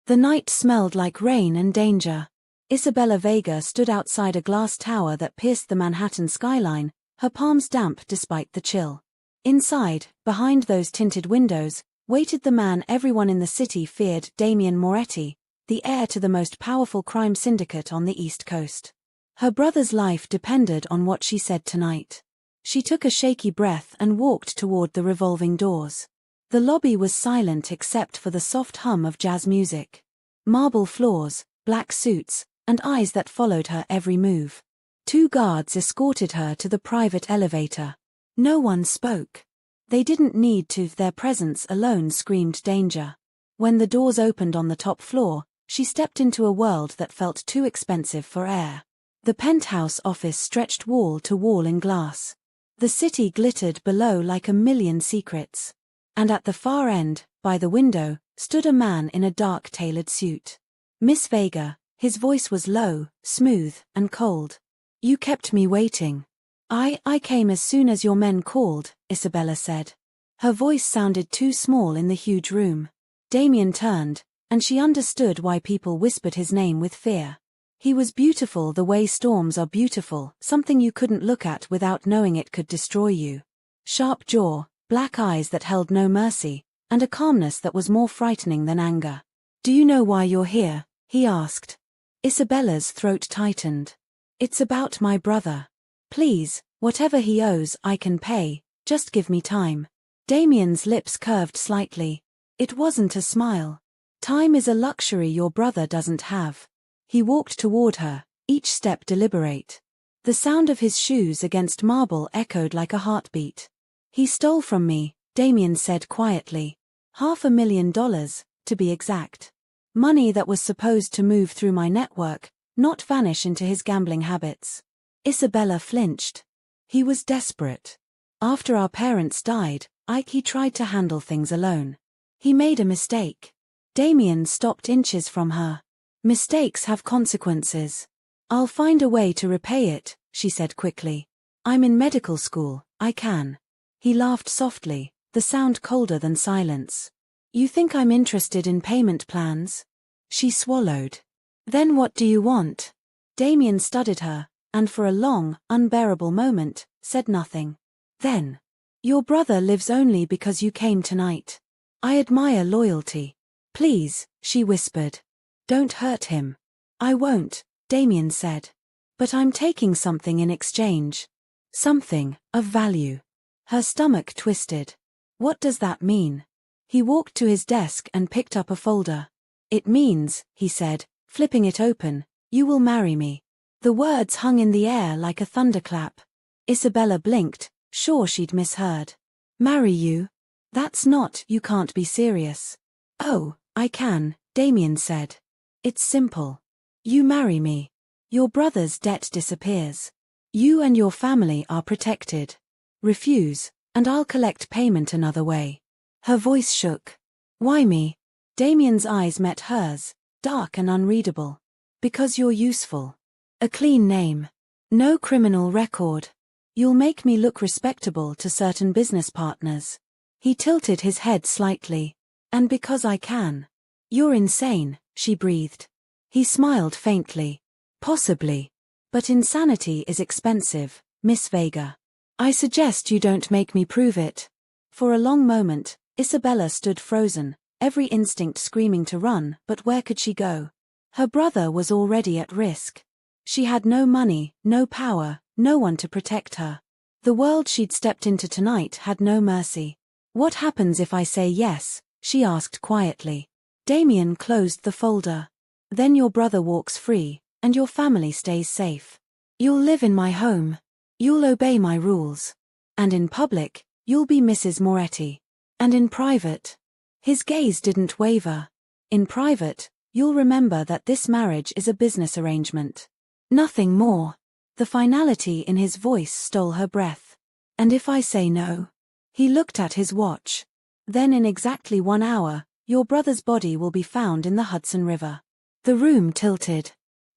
The night smelled like rain and danger. Isabella Vega stood outside a glass tower that pierced the Manhattan skyline, her palms damp despite the chill. Inside, behind those tinted windows, waited the man everyone in the city feared, Damian Moretti, the heir to the most powerful crime syndicate on the East Coast. Her brother's life depended on what she said tonight. She took a shaky breath and walked toward the revolving doors. The lobby was silent except for the soft hum of jazz music. Marble floors, black suits, and eyes that followed her every move. 2 guards escorted her to the private elevator. No one spoke. They didn't need to, their presence alone screamed danger. When the doors opened on the top floor, she stepped into a world that felt too expensive for air. The penthouse office stretched wall to wall in glass. The city glittered below like a million secrets. And at the far end, by the window, stood a man in a dark tailored suit. Miss Vega. His voice was low, smooth, and cold. You kept me waiting. I came as soon as your men called, Isabella said. Her voice sounded too small in the huge room. Damian turned, and she understood why people whispered his name with fear. He was beautiful the way storms are beautiful, something you couldn't look at without knowing it could destroy you. Sharp jaw, black eyes that held no mercy, and a calmness that was more frightening than anger. Do you know why you're here? He asked. Isabella's throat tightened. It's about my brother. Please, whatever he owes I can pay, just give me time. Damian's lips curved slightly. It wasn't a smile. Time is a luxury your brother doesn't have. He walked toward her, each step deliberate. The sound of his shoes against marble echoed like a heartbeat. He stole from me, Damian said quietly. $500,000, to be exact. Money that was supposed to move through my network, not vanish into his gambling habits. Isabella flinched. He was desperate. After our parents died, he tried to handle things alone. He made a mistake. Damian stopped inches from her. Mistakes have consequences. I'll find a way to repay it, she said quickly. I'm in medical school, I can. He laughed softly, the sound colder than silence. You think I'm interested in payment plans? She swallowed. Then what do you want? Damian studied her, and for a long, unbearable moment, said nothing. Then. Your brother lives only because you came tonight. I admire loyalty. Please, she whispered. Don't hurt him. I won't, Damian said. But I'm taking something in exchange. Something of value. Her stomach twisted. What does that mean? He walked to his desk and picked up a folder. It means, he said, flipping it open, you will marry me. The words hung in the air like a thunderclap. Isabella blinked, sure she'd misheard. Marry you? That's not, you can't be serious. Oh, I can, Damian said. It's simple. You marry me. Your brother's debt disappears. You and your family are protected. Refuse, and I'll collect payment another way. Her voice shook. Why me? Damian's eyes met hers, dark and unreadable. Because you're useful. A clean name. No criminal record. You'll make me look respectable to certain business partners. He tilted his head slightly. And because I can. You're insane, she breathed. He smiled faintly. Possibly. But insanity is expensive, Miss Vega. I suggest you don't make me prove it. For a long moment, Isabella stood frozen, every instinct screaming to run, but where could she go? Her brother was already at risk. She had no money, no power, no one to protect her. The world she'd stepped into tonight had no mercy. What happens if I say yes? She asked quietly. Damian closed the folder. Then your brother walks free, and your family stays safe. You'll live in my home. You'll obey my rules. And in public, you'll be Mrs. Moretti. And in private. His gaze didn't waver. In private, you'll remember that this marriage is a business arrangement. Nothing more. The finality in his voice stole her breath. And if I say no? He looked at his watch. Then in exactly 1 hour, your brother's body will be found in the Hudson River. The room tilted.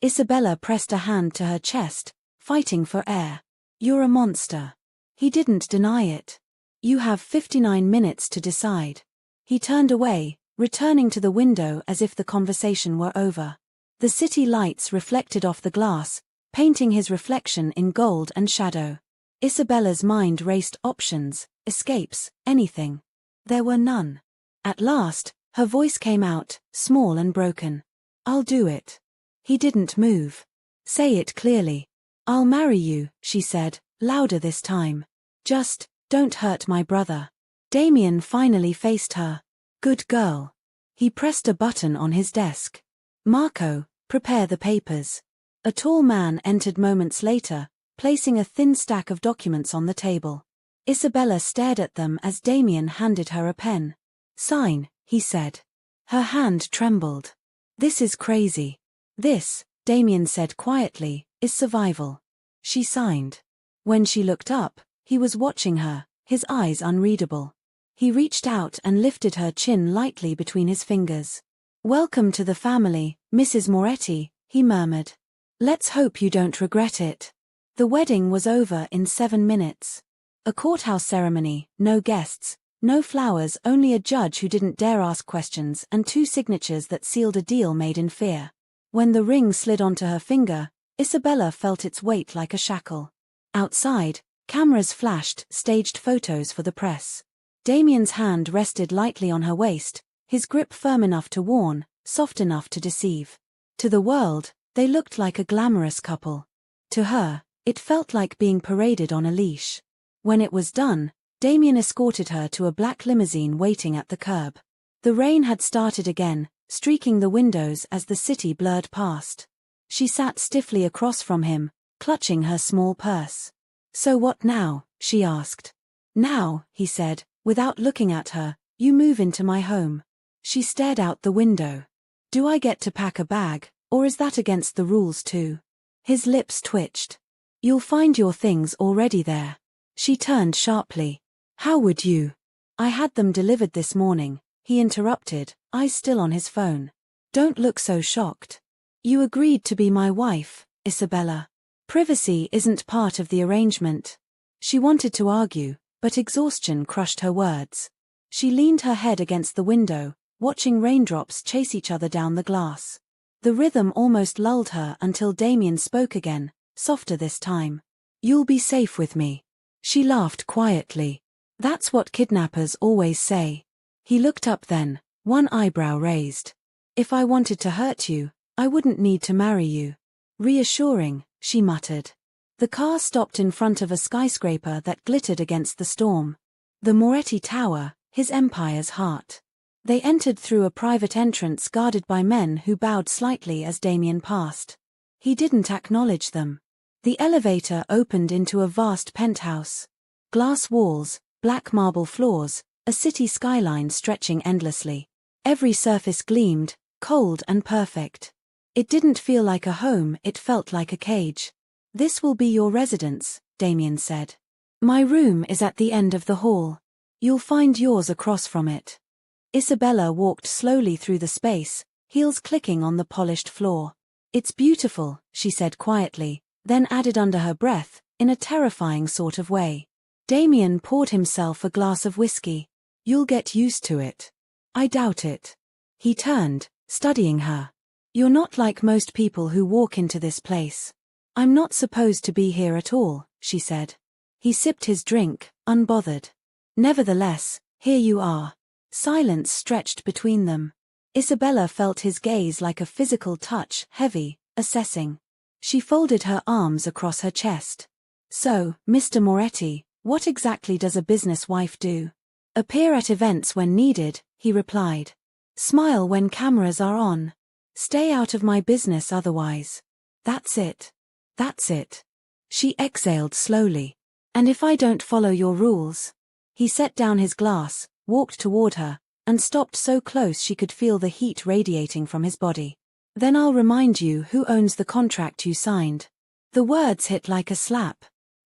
Isabella pressed a hand to her chest, fighting for air. You're a monster. He didn't deny it. You have 59 minutes to decide. He turned away, returning to the window as if the conversation were over. The city lights reflected off the glass, painting his reflection in gold and shadow. Isabella's mind raced options, escapes, anything. There were none. At last, her voice came out, small and broken. "I'll do it." He didn't move. "Say it clearly." "I'll marry you," she said, louder this time. "Just, don't hurt my brother." Damien finally faced her. "Good girl." He pressed a button on his desk. "Marco, prepare the papers." A tall man entered moments later, placing a thin stack of documents on the table. Isabella stared at them as Damien handed her a pen. "Sign," he said. Her hand trembled. "This is crazy." "This," Damien said quietly, "is survival." She signed. When she looked up, he was watching her, his eyes unreadable. He reached out and lifted her chin lightly between his fingers. "Welcome to the family, Mrs. Moretti," he murmured. "Let's hope you don't regret it." The wedding was over in 7 minutes. A courthouse ceremony, no guests, no flowers, only a judge who didn't dare ask questions and 2 signatures that sealed a deal made in fear. When the ring slid onto her finger, Isabella felt its weight like a shackle. Outside, cameras flashed, staged photos for the press. Damien's hand rested lightly on her waist, his grip firm enough to warn, soft enough to deceive. To the world, they looked like a glamorous couple. To her, it felt like being paraded on a leash. When it was done, Damien escorted her to a black limousine waiting at the curb. The rain had started again, streaking the windows as the city blurred past. She sat stiffly across from him, clutching her small purse. "So what now?" she asked. "Now," he said, without looking at her, "you move into my home." She stared out the window. "Do I get to pack a bag, or is that against the rules too?" His lips twitched. "You'll find your things already there." She turned sharply. "How would you?" "I had them delivered this morning," he interrupted, eyes still on his phone. "Don't look so shocked. You agreed to be my wife, Isabella. Privacy isn't part of the arrangement." She wanted to argue, but exhaustion crushed her words. She leaned her head against the window, watching raindrops chase each other down the glass. The rhythm almost lulled her until Damien spoke again, softer this time. "You'll be safe with me." She laughed quietly. "That's what kidnappers always say." He looked up then, one eyebrow raised. "If I wanted to hurt you, I wouldn't need to marry you." "Reassuring," she muttered. The car stopped in front of a skyscraper that glittered against the storm. The Moretti Tower, his empire's heart. They entered through a private entrance guarded by men who bowed slightly as Damien passed. He didn't acknowledge them. The elevator opened into a vast penthouse. Glass walls, black marble floors, a city skyline stretching endlessly. Every surface gleamed, cold and perfect. It didn't feel like a home, it felt like a cage. "This will be your residence," Damien said. "My room is at the end of the hall. You'll find yours across from it." Isabella walked slowly through the space, heels clicking on the polished floor. "It's beautiful," she said quietly, then added under her breath, in a terrifying sort of way. Damien poured himself a glass of whiskey. "You'll get used to it." "I doubt it." He turned, studying her. "You're not like most people who walk into this place." "I'm not supposed to be here at all," she said. He sipped his drink, unbothered. "Nevertheless, here you are." Silence stretched between them. Isabella felt his gaze like a physical touch, heavy, assessing. She folded her arms across her chest. "So, Mr. Moretti, what exactly does a business wife do?" "Appear at events when needed," he replied. "Smile when cameras are on. Stay out of my business otherwise." "That's it. That's it." She exhaled slowly. "And if I don't follow your rules?" He set down his glass, walked toward her, and stopped so close she could feel the heat radiating from his body. "Then I'll remind you who owns the contract you signed." The words hit like a slap.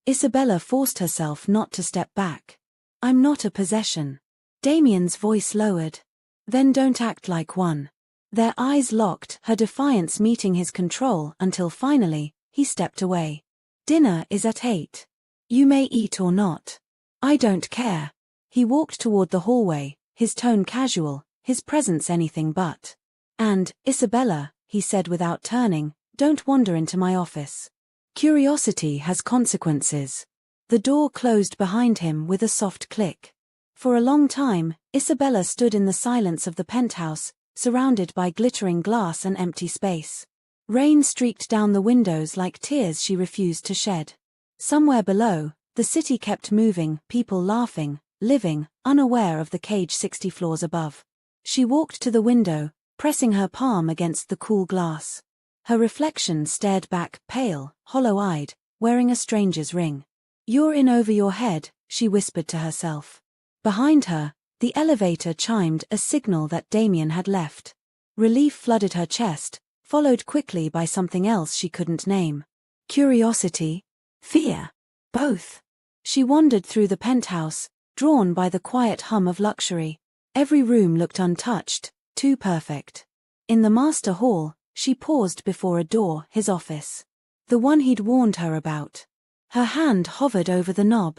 Isabella forced herself not to step back. "I'm not a possession." Damien's voice lowered. "Then don't act like one." Their eyes locked, her defiance meeting his control until finally, he stepped away. "Dinner is at 8. You may eat or not. I don't care." He walked toward the hallway, his tone casual, his presence anything but. And, Isabella, he said without turning, don't wander into my office. Curiosity has consequences. The door closed behind him with a soft click. For a long time, Isabella stood in the silence of the penthouse, surrounded by glittering glass and empty space. Rain streaked down the windows like tears she refused to shed. Somewhere below, the city kept moving, people laughing, living, unaware of the cage 60 floors above. She walked to the window, pressing her palm against the cool glass. Her reflection stared back, pale, hollow-eyed, wearing a stranger's ring. You're in over your head, she whispered to herself. Behind her, the elevator chimed, a signal that Damien had left. Relief flooded her chest, followed quickly by something else she couldn't name. Curiosity? Fear? Both. She wandered through the penthouse, drawn by the quiet hum of luxury. Every room looked untouched, too perfect. In the master hall, she paused before a door, his office. The one he'd warned her about. Her hand hovered over the knob.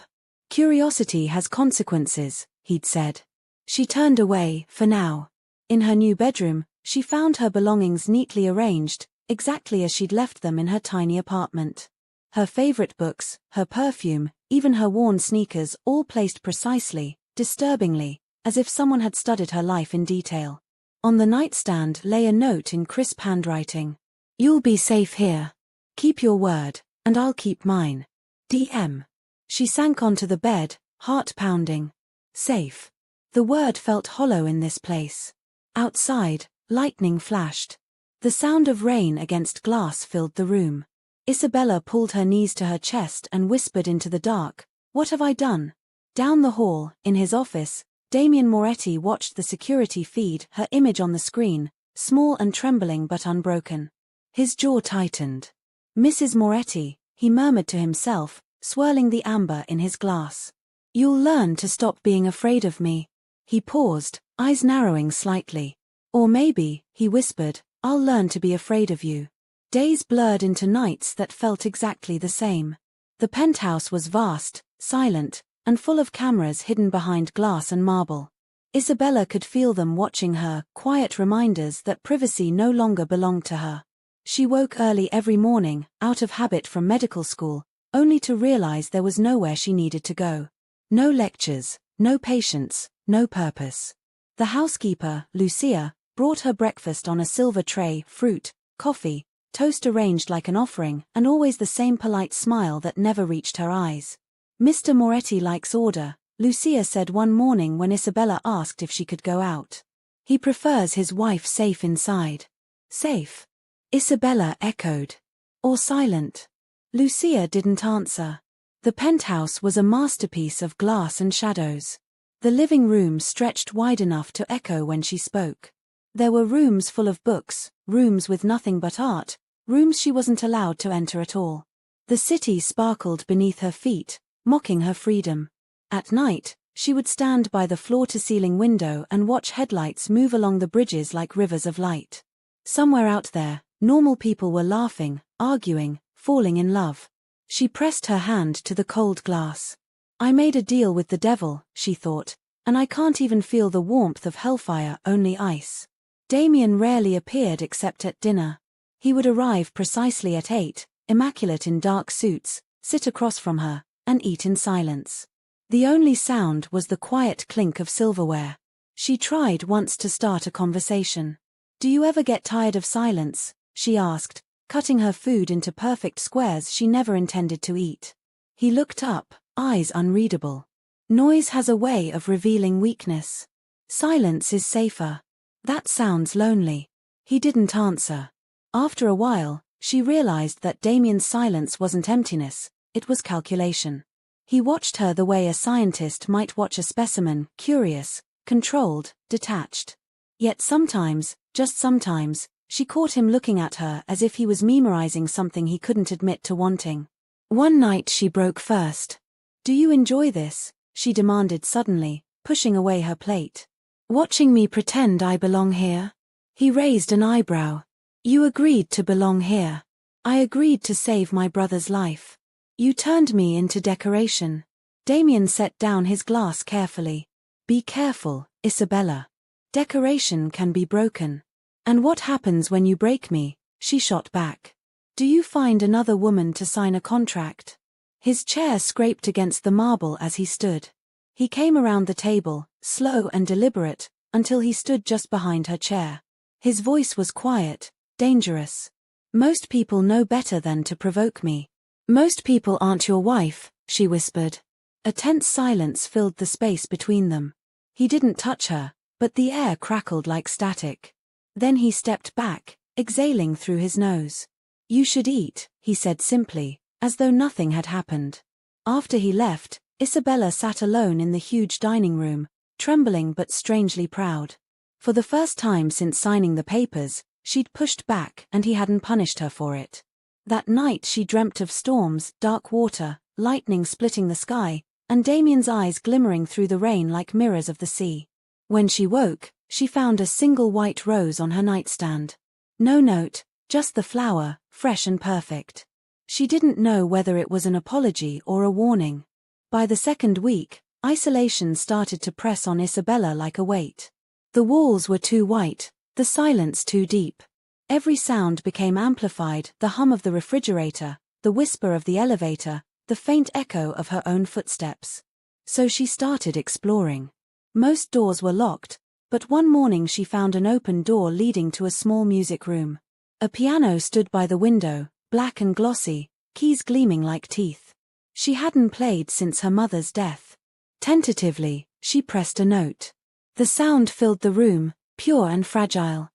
Curiosity has consequences, he'd said. She turned away, for now. In her new bedroom, she found her belongings neatly arranged, exactly as she'd left them in her tiny apartment. Her favorite books, her perfume, even her worn sneakers, all placed precisely, disturbingly, as if someone had studied her life in detail. On the nightstand lay a note in crisp handwriting. You'll be safe here. Keep your word, and I'll keep mine. DM. She sank onto the bed, heart pounding. Safe. The word felt hollow in this place. Outside, lightning flashed. The sound of rain against glass filled the room. Isabella pulled her knees to her chest and whispered into the dark, "What have I done?" Down the hall, in his office, Damien Moretti watched the security feed, her image on the screen, small and trembling but unbroken. His jaw tightened. "Mrs. Moretti," he murmured to himself, swirling the amber in his glass. "You'll learn to stop being afraid of me." He paused, eyes narrowing slightly. "Or maybe," he whispered, "I'll learn to be afraid of you." Days blurred into nights that felt exactly the same. The penthouse was vast, silent, and full of cameras hidden behind glass and marble. Isabella could feel them watching her, quiet reminders that privacy no longer belonged to her. She woke early every morning, out of habit from medical school, only to realize there was nowhere she needed to go. No lectures, no patients, no purpose. The housekeeper, Lucia, brought her breakfast on a silver tray, fruit, coffee, toast arranged like an offering, and always the same polite smile that never reached her eyes. "Mr. Moretti likes order," Lucia said one morning when Isabella asked if she could go out. "He prefers his wife safe inside." Safe? Isabella echoed. Or silent? Lucia didn't answer. The penthouse was a masterpiece of glass and shadows. The living room stretched wide enough to echo when she spoke. There were rooms full of books, rooms with nothing but art, rooms she wasn't allowed to enter at all. The city sparkled beneath her feet, mocking her freedom. At night, she would stand by the floor-to-ceiling window and watch headlights move along the bridges like rivers of light. Somewhere out there, normal people were laughing, arguing, falling in love. She pressed her hand to the cold glass. "I made a deal with the devil," she thought, "and I can't even feel the warmth of hellfire, only ice." Damien rarely appeared except at dinner. He would arrive precisely at 8, immaculate in dark suits, sit across from her, and eat in silence. The only sound was the quiet clink of silverware. She tried once to start a conversation. "Do you ever get tired of silence?" she asked, cutting her food into perfect squares she never intended to eat. He looked up, eyes unreadable. "Noise has a way of revealing weakness. Silence is safer." "That sounds lonely." He didn't answer. After a while, she realized that Damien's silence wasn't emptiness, it was calculation. He watched her the way a scientist might watch a specimen, curious, controlled, detached. Yet sometimes, just sometimes, she caught him looking at her as if he was memorizing something he couldn't admit to wanting. One night she broke first. "Do you enjoy this?" she demanded suddenly, pushing away her plate. "Watching me pretend I belong here?" He raised an eyebrow. "You agreed to belong here. I agreed to save my brother's life. You turned me into decoration." Damien set down his glass carefully. "Be careful, Isabella. Decoration can be broken. And what happens when you break me? She shot back. Do you find another woman to sign a contract? His chair scraped against the marble as he stood. He came around the table, slow and deliberate, until he stood just behind her chair. His voice was quiet, dangerous. Most people know better than to provoke me. Most people aren't your wife, she whispered. A tense silence filled the space between them. He didn't touch her, but the air crackled like static. Then he stepped back, exhaling through his nose. You should eat, he said simply, as though nothing had happened. After he left, Isabella sat alone in the huge dining room, trembling but strangely proud. For the first time since signing the papers, she'd pushed back and he hadn't punished her for it. That night she dreamt of storms, dark water, lightning splitting the sky, and Damien's eyes glimmering through the rain like mirrors of the sea. When she woke, she found a single white rose on her nightstand. No note, just the flower, fresh and perfect. She didn't know whether it was an apology or a warning. By the second week, isolation started to press on Isabella like a weight. The walls were too white, the silence too deep. Every sound became amplified, the hum of the refrigerator, the whisper of the elevator, the faint echo of her own footsteps. So she started exploring. Most doors were locked, but one morning she found an open door leading to a small music room. A piano stood by the window, black and glossy, keys gleaming like teeth. She hadn't played since her mother's death. Tentatively, she pressed a note. The sound filled the room, pure and fragile.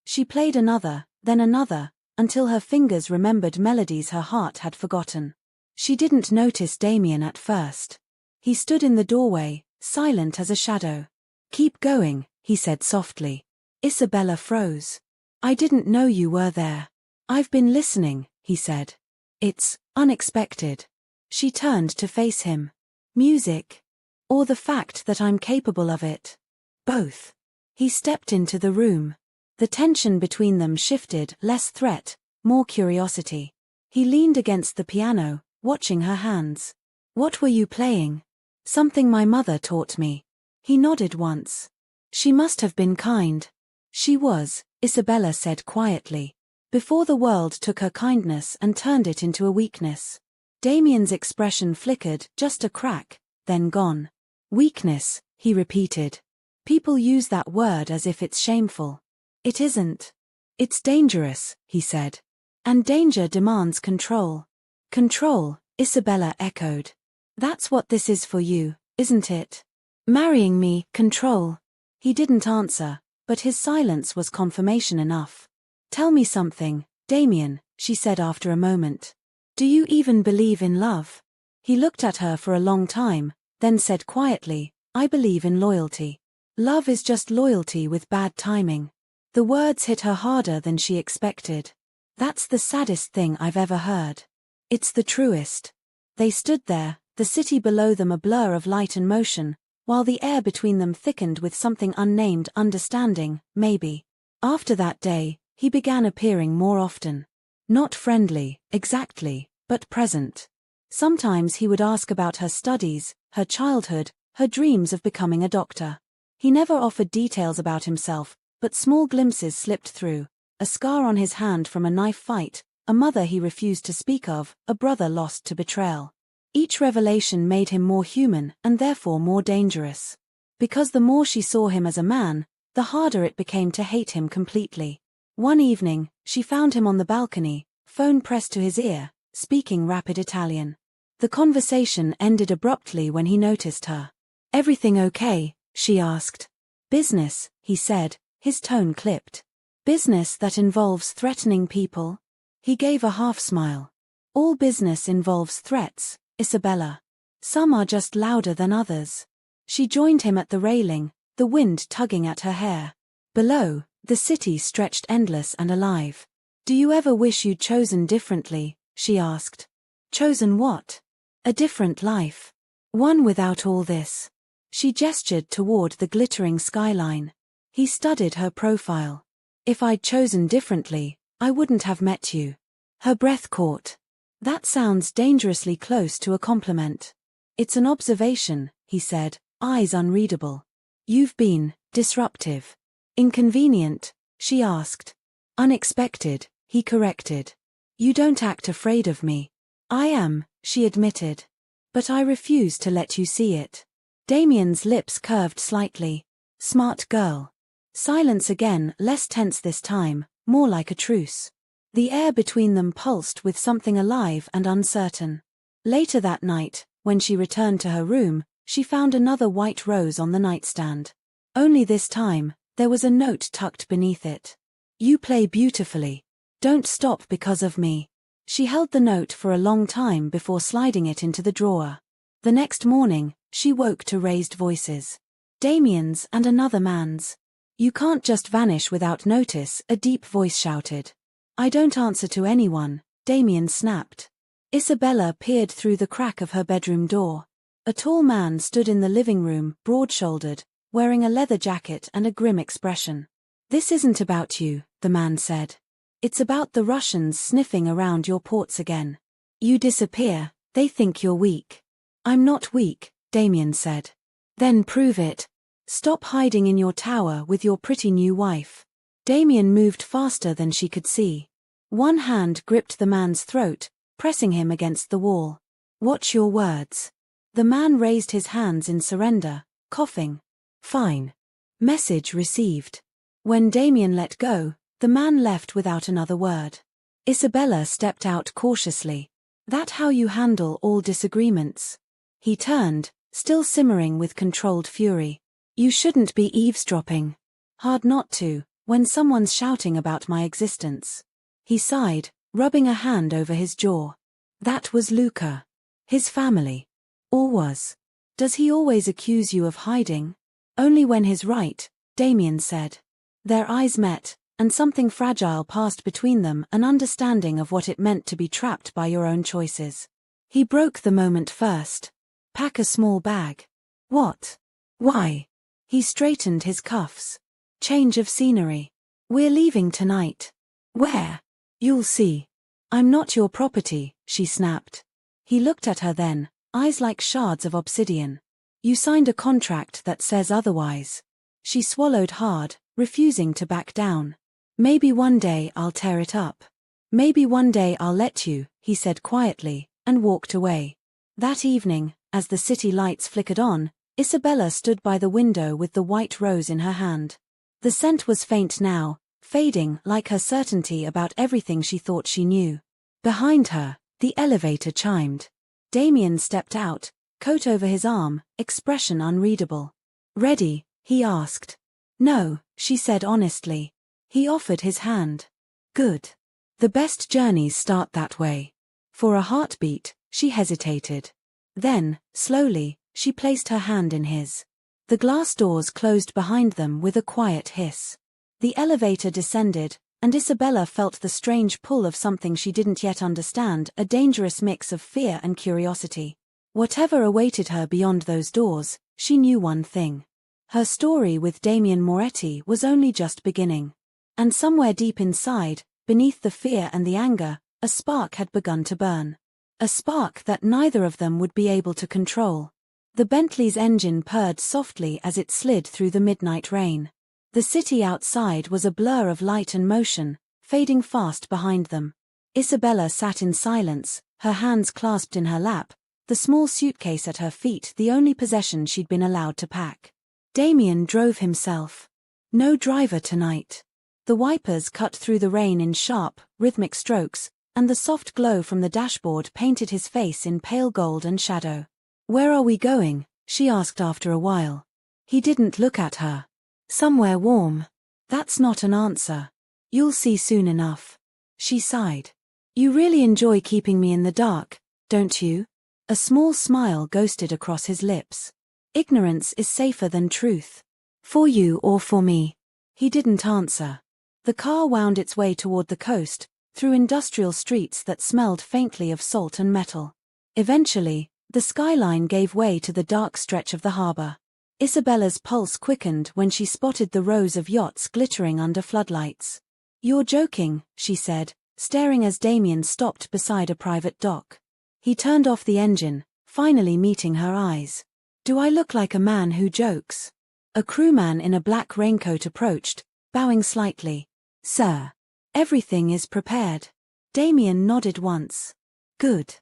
She played another, then another, until her fingers remembered melodies her heart had forgotten. She didn't notice Damien at first. He stood in the doorway, silent as a shadow. Keep going, he said softly. Isabella froze. I didn't know you were there. I've been listening, he said. It's unexpected. She turned to face him. Music? Or the fact that I'm capable of it? Both. He stepped into the room. The tension between them shifted, less threat, more curiosity. He leaned against the piano, watching her hands. What were you playing? Something my mother taught me. He nodded once. She must have been kind. She was, Isabella said quietly. Before the world took her kindness and turned it into a weakness. Damien's expression flickered, just a crack, then gone. Weakness, he repeated. People use that word as if it's shameful. It isn't. It's dangerous, he said. And danger demands control. Control, Isabella echoed. That's what this is for you, isn't it? Marrying me, control. He didn't answer, but his silence was confirmation enough. Tell me something, Damien, she said after a moment. Do you even believe in love? He looked at her for a long time, then said quietly, I believe in loyalty. Love is just loyalty with bad timing. The words hit her harder than she expected. That's the saddest thing I've ever heard. It's the truest. They stood there, the city below them a blur of light and motion, while the air between them thickened with something unnamed understanding, maybe. After that day, he began appearing more often. Not friendly, exactly, but present. Sometimes he would ask about her studies, her childhood, her dreams of becoming a doctor. He never offered details about himself, but small glimpses slipped through. A scar on his hand from a knife fight, a mother he refused to speak of, a brother lost to betrayal. Each revelation made him more human and therefore more dangerous. Because the more she saw him as a man, the harder it became to hate him completely. One evening, she found him on the balcony, phone pressed to his ear, speaking rapid Italian. The conversation ended abruptly when he noticed her. Everything okay? She asked. Business, he said, his tone clipped. Business that involves threatening people? He gave a half smile. All business involves threats, Isabella. Some are just louder than others. She joined him at the railing, the wind tugging at her hair. Below, the city stretched endless and alive. Do you ever wish you'd chosen differently? She asked. Chosen what? A different life. One without all this. She gestured toward the glittering skyline. He studied her profile. If I'd chosen differently, I wouldn't have met you. Her breath caught. That sounds dangerously close to a compliment. It's an observation, he said, eyes unreadable. You've been disruptive. Inconvenient? She asked. Unexpected, he corrected. You don't act afraid of me. I am, she admitted. But I refuse to let you see it. Damien's lips curved slightly. Smart girl. Silence again, less tense this time, more like a truce. The air between them pulsed with something alive and uncertain. Later that night, when she returned to her room, she found another white rose on the nightstand. Only this time, there was a note tucked beneath it. You play beautifully. Don't stop because of me. She held the note for a long time before sliding it into the drawer. The next morning, she woke to raised voices. Damien's and another man's. You can't just vanish without notice, a deep voice shouted. I don't answer to anyone, Damien snapped. Isabella peered through the crack of her bedroom door. A tall man stood in the living room, broad-shouldered, wearing a leather jacket and a grim expression. This isn't about you, the man said. It's about the Russians sniffing around your ports again. You disappear, they think you're weak. I'm not weak, Damien said. Then prove it. Stop hiding in your tower with your pretty new wife. Damien moved faster than she could see. One hand gripped the man's throat, pressing him against the wall. Watch your words. The man raised his hands in surrender, coughing. Fine. Message received. When Damien let go, the man left without another word. Isabella stepped out cautiously. That how you handle all disagreements? He turned, still simmering with controlled fury. You shouldn't be eavesdropping. Hard not to, when someone's shouting about my existence. He sighed, rubbing a hand over his jaw. That was Luca. His family. Or was. Does he always accuse you of hiding? Only when he's right, Damien said. Their eyes met, and something fragile passed between them, an understanding of what it meant to be trapped by your own choices. He broke the moment first. Pack a small bag. What? Why? He straightened his cuffs. Change of scenery. We're leaving tonight. Where? You'll see. I'm not your property, she snapped. He looked at her then, eyes like shards of obsidian. You signed a contract that says otherwise. She swallowed hard, refusing to back down. Maybe one day I'll tear it up. Maybe one day I'll let you, he said quietly, and walked away. That evening, as the city lights flickered on, Isabella stood by the window with the white rose in her hand. The scent was faint now, fading like her certainty about everything she thought she knew. Behind her, the elevator chimed. Damien stepped out, coat over his arm, expression unreadable. Ready? He asked. No, she said honestly. He offered his hand. Good. The best journeys start that way. For a heartbeat, she hesitated. Then, slowly, she placed her hand in his. The glass doors closed behind them with a quiet hiss. The elevator descended, and Isabella felt the strange pull of something she didn't yet understand, a dangerous mix of fear and curiosity. Whatever awaited her beyond those doors, she knew one thing. Her story with Damien Moretti was only just beginning. And somewhere deep inside, beneath the fear and the anger, a spark had begun to burn. A spark that neither of them would be able to control. The Bentley's engine purred softly as it slid through the midnight rain. The city outside was a blur of light and motion, fading fast behind them. Isabella sat in silence, her hands clasped in her lap, the small suitcase at her feet the only possession she'd been allowed to pack. Damien drove himself. No driver tonight. The wipers cut through the rain in sharp, rhythmic strokes, and the soft glow from the dashboard painted his face in pale gold and shadow. Where are we going? She asked after a while. He didn't look at her. Somewhere warm. That's not an answer. You'll see soon enough. She sighed. You really enjoy keeping me in the dark, don't you? A small smile ghosted across his lips. Ignorance is safer than truth. For you or for me? He didn't answer. The car wound its way toward the coast, through industrial streets that smelled faintly of salt and metal. Eventually, the skyline gave way to the dark stretch of the harbor. Isabella's pulse quickened when she spotted the rows of yachts glittering under floodlights. You're joking, she said, staring as Damien stopped beside a private dock. He turned off the engine, finally meeting her eyes. Do I look like a man who jokes? A crewman in a black raincoat approached, bowing slightly. "Sir. Everything is prepared." Damien nodded once. "Good."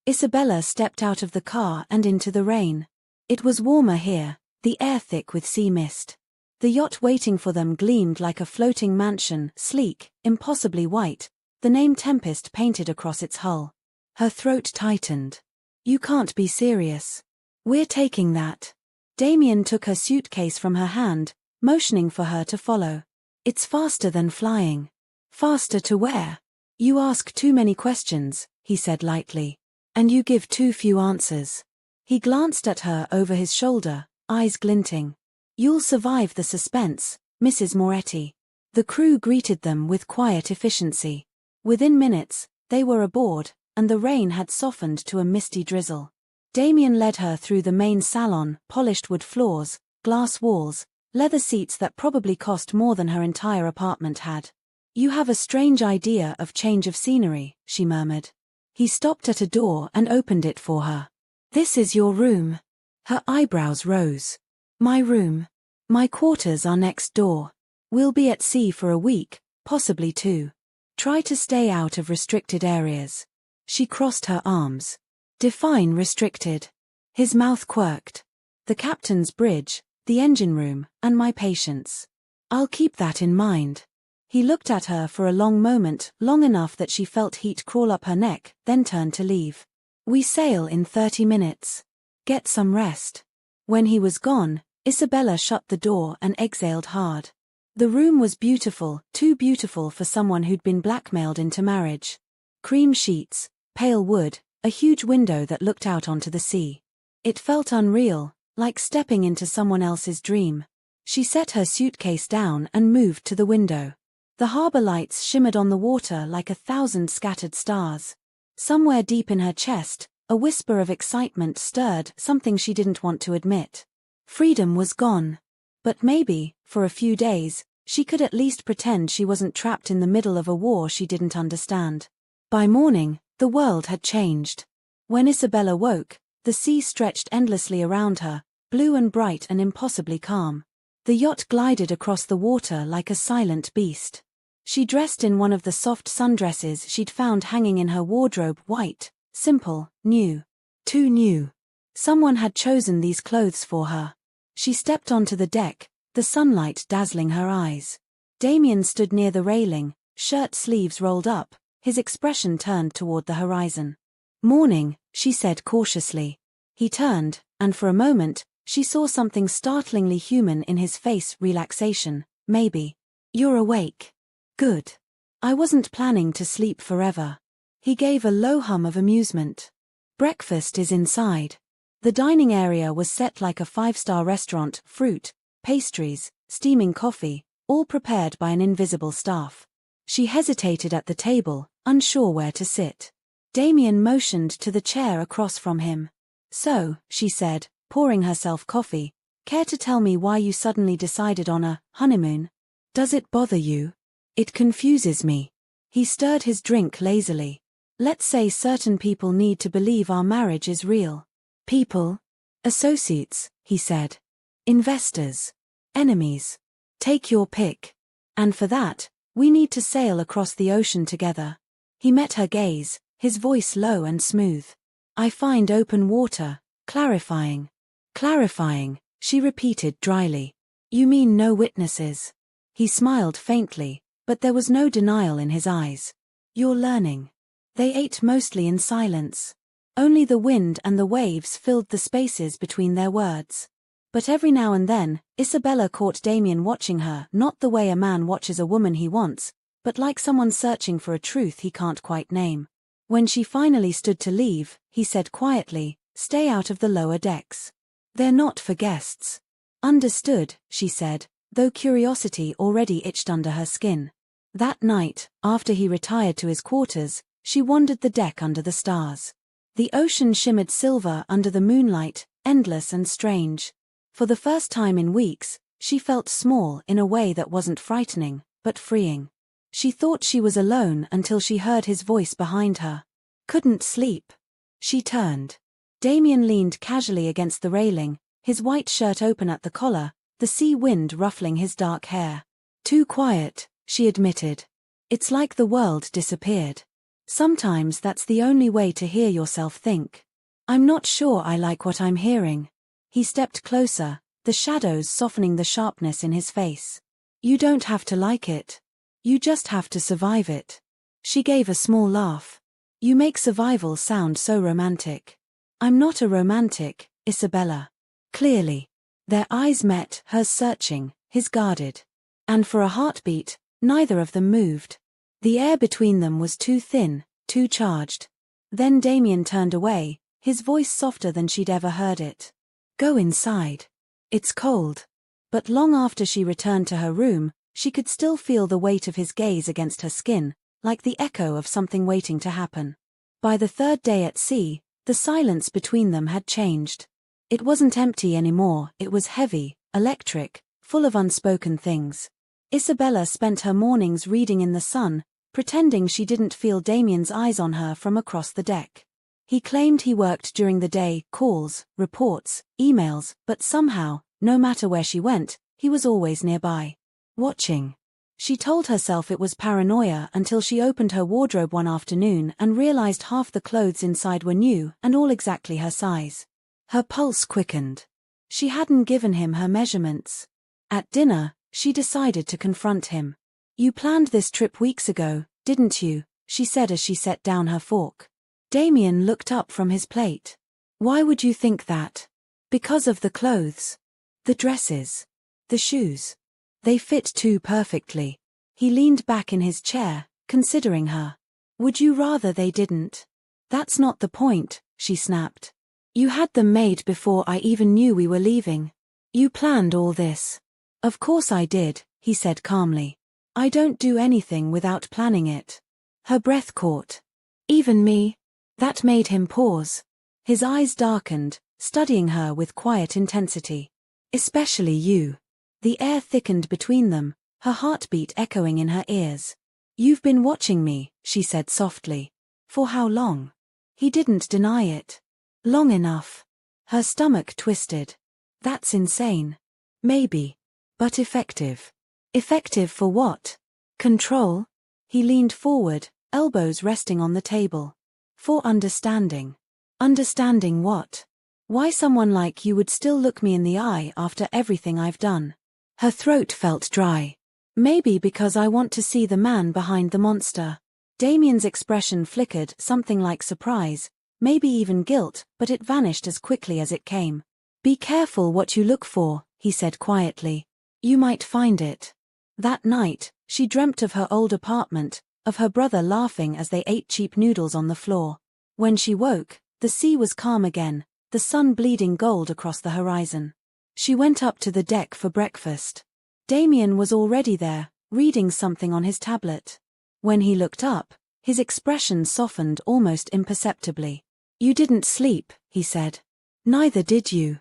Isabella stepped out of the car and into the rain. It was warmer here, the air thick with sea mist. The yacht waiting for them gleamed like a floating mansion, sleek, impossibly white, the name Tempest painted across its hull. Her throat tightened. "You can't be serious." "We're taking that." Damien took her suitcase from her hand, motioning for her to follow. "It's faster than flying." "Faster to where?" "You ask too many questions," he said lightly. "And you give too few answers." He glanced at her over his shoulder, eyes glinting. "You'll survive the suspense, Mrs. Moretti." The crew greeted them with quiet efficiency. Within minutes, they were aboard, and the rain had softened to a misty drizzle. Damien led her through the main salon, polished wood floors, glass walls, leather seats that probably cost more than her entire apartment had. "You have a strange idea of change of scenery," she murmured. He stopped at a door and opened it for her. "This is your room." Her eyebrows rose. "My room. My quarters are next door. We'll be at sea for a week, possibly 2. Try to stay out of restricted areas." She crossed her arms. "Define restricted." His mouth quirked. "The captain's bridge, the engine room, and my patients." "I'll keep that in mind." He looked at her for a long moment, long enough that she felt heat crawl up her neck, then turned to leave. "We sail in 30 minutes. Get some rest." When he was gone, Isabella shut the door and exhaled hard. The room was beautiful, too beautiful for someone who'd been blackmailed into marriage. Cream sheets, pale wood, a huge window that looked out onto the sea. It felt unreal, like stepping into someone else's dream. She set her suitcase down and moved to the window. The harbor lights shimmered on the water like 1,000 scattered stars. Somewhere deep in her chest, a whisper of excitement stirred, something she didn't want to admit. Freedom was gone. But maybe, for a few days, she could at least pretend she wasn't trapped in the middle of a war she didn't understand. By morning, the world had changed. When Isabella woke, the sea stretched endlessly around her, blue and bright and impossibly calm. The yacht glided across the water like a silent beast. She dressed in one of the soft sundresses she'd found hanging in her wardrobe, white, simple, new. Too new. Someone had chosen these clothes for her. She stepped onto the deck, the sunlight dazzling her eyes. Damien stood near the railing, shirt sleeves rolled up, his expression turned toward the horizon. "Morning," she said cautiously. He turned, and for a moment, she saw something startlingly human in his face, relaxation, maybe. "You're awake. Good. I wasn't planning to sleep forever." He gave a low hum of amusement. "Breakfast is inside." The dining area was set like a 5-star restaurant, fruit, pastries, steaming coffee, all prepared by an invisible staff. She hesitated at the table, unsure where to sit. Damien motioned to the chair across from him. "So," she said, pouring herself coffee, "care to tell me why you suddenly decided on a honeymoon? Does it bother you?" "It confuses me." He stirred his drink lazily. "Let's say certain people need to believe our marriage is real." "People?" "Associates," he said. "Investors. Enemies. Take your pick. And for that, we need to sail across the ocean together." He met her gaze, his voice low and smooth. "I find open water clarifying." "Clarifying," she repeated dryly. "You mean no witnesses?" He smiled faintly, but there was no denial in his eyes. "You're learning." They ate mostly in silence. Only the wind and the waves filled the spaces between their words. But every now and then, Isabella caught Damien watching her, not the way a man watches a woman he wants, but like someone searching for a truth he can't quite name. When she finally stood to leave, he said quietly, "Stay out of the lower decks. They're not for guests." "Understood," she said, though curiosity already itched under her skin. That night, after he retired to his quarters, she wandered the deck under the stars. The ocean shimmered silver under the moonlight, endless and strange. For the first time in weeks, she felt small in a way that wasn't frightening, but freeing. She thought she was alone until she heard his voice behind her. "Couldn't sleep." She turned. Damien leaned casually against the railing, his white shirt open at the collar, the sea wind ruffling his dark hair. Too quiet, she admitted. It's like the world disappeared. Sometimes that's the only way to hear yourself think. I'm not sure I like what I'm hearing. He stepped closer, the shadows softening the sharpness in his face. You don't have to like it. You just have to survive it. She gave a small laugh. You make survival sound so romantic. I'm not a romantic, Isabella. Clearly. Their eyes met, hers searching, his guarded. And for a heartbeat, neither of them moved. The air between them was too thin, too charged. Then Damien turned away, his voice softer than she'd ever heard it. Go inside. It's cold. But long after she returned to her room, she could still feel the weight of his gaze against her skin, like the echo of something waiting to happen. By the third day at sea, the silence between them had changed. It wasn't empty anymore, it was heavy, electric, full of unspoken things. Isabella spent her mornings reading in the sun, pretending she didn't feel Damien's eyes on her from across the deck. He claimed he worked during the day, calls, reports, emails, but somehow, no matter where she went, he was always nearby. Watching. She told herself it was paranoia until she opened her wardrobe one afternoon and realized half the clothes inside were new and all exactly her size. Her pulse quickened. She hadn't given him her measurements. At dinner, she decided to confront him. You planned this trip weeks ago, didn't you? She said as she set down her fork. Damien looked up from his plate. Why would you think that? Because of the clothes. The dresses. The shoes. They fit too perfectly. He leaned back in his chair, considering her. Would you rather they didn't? That's not the point, she snapped. You had them made before I even knew we were leaving. You planned all this. Of course I did, he said calmly. I don't do anything without planning it. Her breath caught. Even me? That made him pause. His eyes darkened, studying her with quiet intensity. Especially you. The air thickened between them, her heartbeat echoing in her ears. You've been watching me, she said softly. For how long? He didn't deny it. Long enough. Her stomach twisted. That's insane. Maybe. But effective. Effective for what? Control? He leaned forward, elbows resting on the table. For understanding. Understanding what? Why someone like you would still look me in the eye after everything I've done. Her throat felt dry. Maybe because I want to see the man behind the monster. Damien's expression flickered, something like surprise, maybe even guilt, but it vanished as quickly as it came. Be careful what you look for, he said quietly. You might find it. That night, she dreamt of her old apartment, of her brother laughing as they ate cheap noodles on the floor. When she woke, the sea was calm again, the sun bleeding gold across the horizon. She went up to the deck for breakfast. Damien was already there, reading something on his tablet. When he looked up, his expression softened almost imperceptibly. You didn't sleep, he said. Neither did you.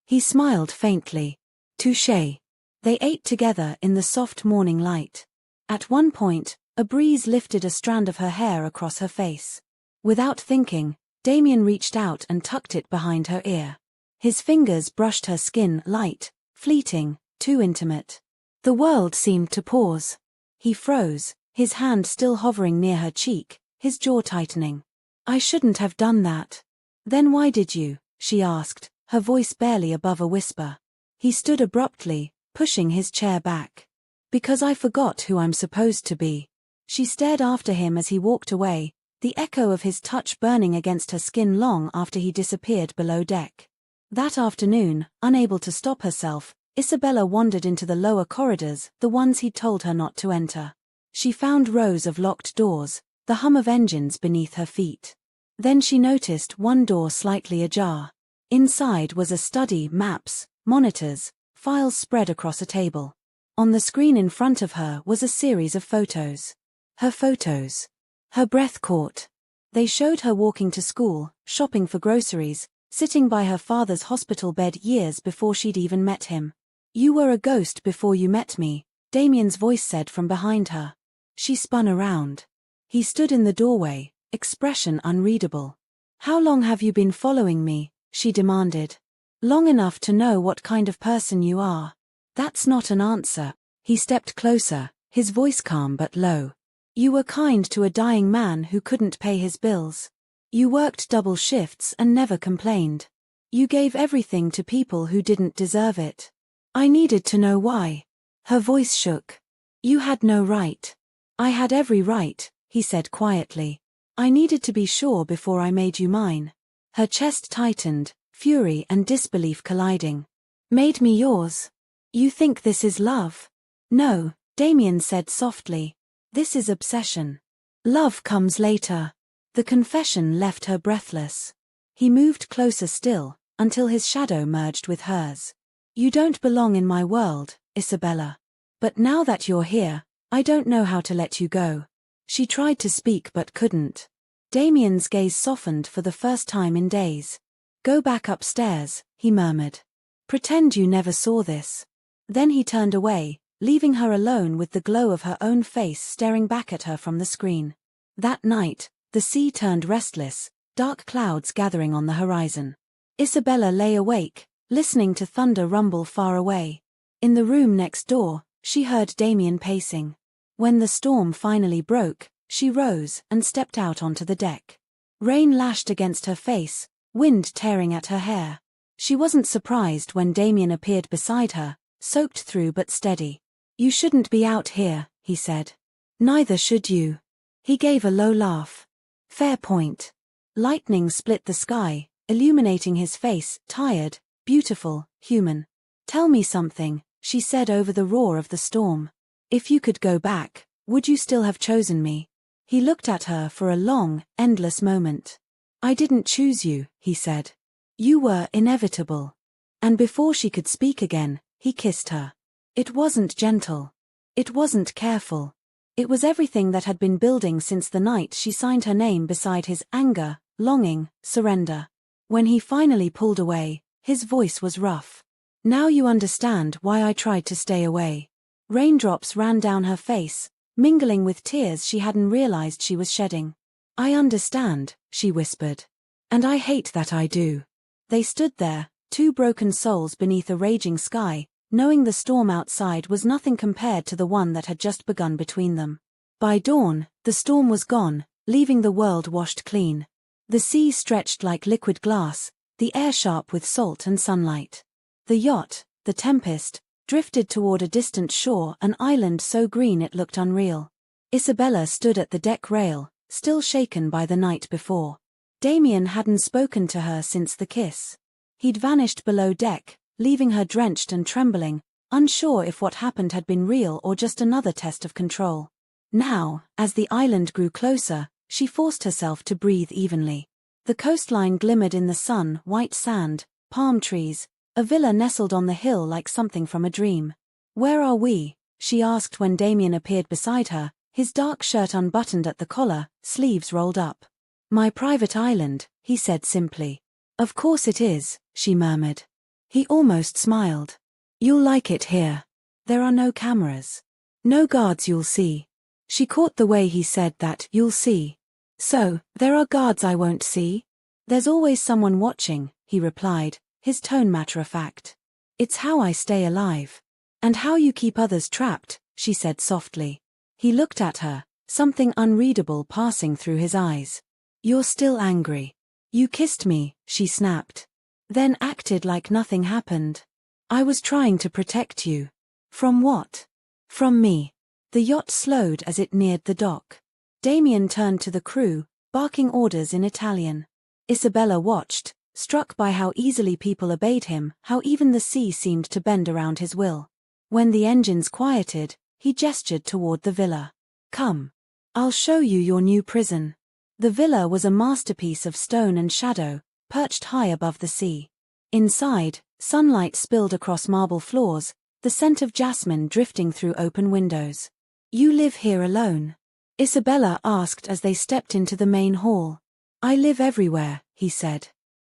He smiled faintly. Touché. They ate together in the soft morning light. At one point, a breeze lifted a strand of her hair across her face. Without thinking, Damien reached out and tucked it behind her ear. His fingers brushed her skin, light, fleeting, too intimate. The world seemed to pause. He froze, his hand still hovering near her cheek, his jaw tightening. I shouldn't have done that. Then why did you? She asked, her voice barely above a whisper. He stood abruptly, pushing his chair back. Because I forgot who I'm supposed to be. She stared after him as he walked away, the echo of his touch burning against her skin long after he disappeared below deck. That afternoon, unable to stop herself, Isabella wandered into the lower corridors, the ones he'd told her not to enter. She found rows of locked doors, the hum of engines beneath her feet. Then she noticed one door slightly ajar. Inside was a study, maps, monitors, files spread across a table. On the screen in front of her was a series of photos. Her photos. Her breath caught. They showed her walking to school, shopping for groceries, sitting by her father's hospital bed years before she'd even met him. You were a ghost before you met me, Damien's voice said from behind her. She spun around. He stood in the doorway, expression unreadable. How long have you been following me? She demanded. Long enough to know what kind of person you are. That's not an answer. He stepped closer, his voice calm but low. You were kind to a dying man who couldn't pay his bills. You worked double shifts and never complained. You gave everything to people who didn't deserve it. I needed to know why. Her voice shook. You had no right. I had every right, he said quietly. I needed to be sure before I made you mine. Her chest tightened, fury and disbelief colliding. Made me yours. You think this is love? No, Damien said softly. This is obsession. Love comes later. The confession left her breathless. He moved closer still, until his shadow merged with hers. You don't belong in my world, Isabella. But now that you're here, I don't know how to let you go. She tried to speak but couldn't. Damien's gaze softened for the first time in days. Go back upstairs, he murmured. Pretend you never saw this. Then he turned away, leaving her alone with the glow of her own face staring back at her from the screen. That night, the sea turned restless, dark clouds gathering on the horizon. Isabella lay awake, listening to thunder rumble far away. In the room next door, she heard Damien pacing. When the storm finally broke, she rose and stepped out onto the deck. Rain lashed against her face, wind tearing at her hair. She wasn't surprised when Damien appeared beside her, soaked through but steady. You shouldn't be out here, he said. Neither should you. He gave a low laugh. Fair point. Lightning split the sky, illuminating his face, tired, beautiful, human. Tell me something, she said over the roar of the storm. If you could go back, would you still have chosen me? He looked at her for a long, endless moment. I didn't choose you, he said. You were inevitable. And before she could speak again, he kissed her. It wasn't gentle. It wasn't careful. It was everything that had been building since the night she signed her name beside his anger, longing, surrender. When he finally pulled away, his voice was rough. Now you understand why I tried to stay away. Raindrops ran down her face, mingling with tears she hadn't realized she was shedding. I understand, she whispered. And I hate that I do. They stood there, two broken souls beneath a raging sky, knowing the storm outside was nothing compared to the one that had just begun between them. By dawn, the storm was gone, leaving the world washed clean. The sea stretched like liquid glass, the air sharp with salt and sunlight. The yacht, the Tempest, drifted toward a distant shore, an island so green it looked unreal. Isabella stood at the deck rail, still shaken by the night before. Damien hadn't spoken to her since the kiss. He'd vanished below deck, leaving her drenched and trembling, unsure if what happened had been real or just another test of control. Now, as the island grew closer, she forced herself to breathe evenly. The coastline glimmered in the sun, white sand, palm trees, a villa nestled on the hill like something from a dream. Where are we? She asked when Damien appeared beside her, his dark shirt unbuttoned at the collar, sleeves rolled up. My private island, he said simply. Of course it is, she murmured. He almost smiled. You'll like it here. There are no cameras. No guards, you'll see. She caught the way he said that, you'll see. So, there are guards I won't see? There's always someone watching, he replied, his tone matter-of-fact. It's how I stay alive. And how you keep others trapped, she said softly. He looked at her, something unreadable passing through his eyes. You're still angry. You kissed me, she snapped. Then acted like nothing happened. I was trying to protect you. From what? From me. The yacht slowed as it neared the dock. Damien turned to the crew, barking orders in Italian. Isabella watched, struck by how easily people obeyed him, how even the sea seemed to bend around his will. When the engines quieted, he gestured toward the villa. Come. I'll show you your new prison. The villa was a masterpiece of stone and shadow, perched high above the sea. Inside, sunlight spilled across marble floors, the scent of jasmine drifting through open windows. You live here alone? Isabella asked as they stepped into the main hall. I live everywhere, he said.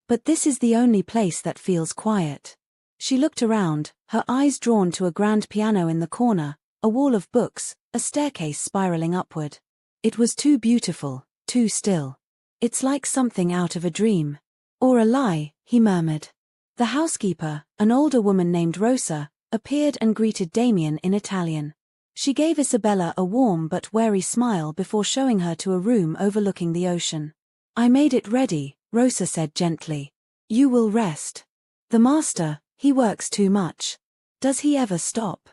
But this is the only place that feels quiet. She looked around, her eyes drawn to a grand piano in the corner, a wall of books, a staircase spiraling upward. It was too beautiful, too still. It's like something out of a dream. Or a lie, he murmured. The housekeeper, an older woman named Rosa, appeared and greeted Damien in Italian. She gave Isabella a warm but wary smile before showing her to a room overlooking the ocean. "I made it ready," Rosa said gently. "You will rest." "The master, he works too much. Does he ever stop?"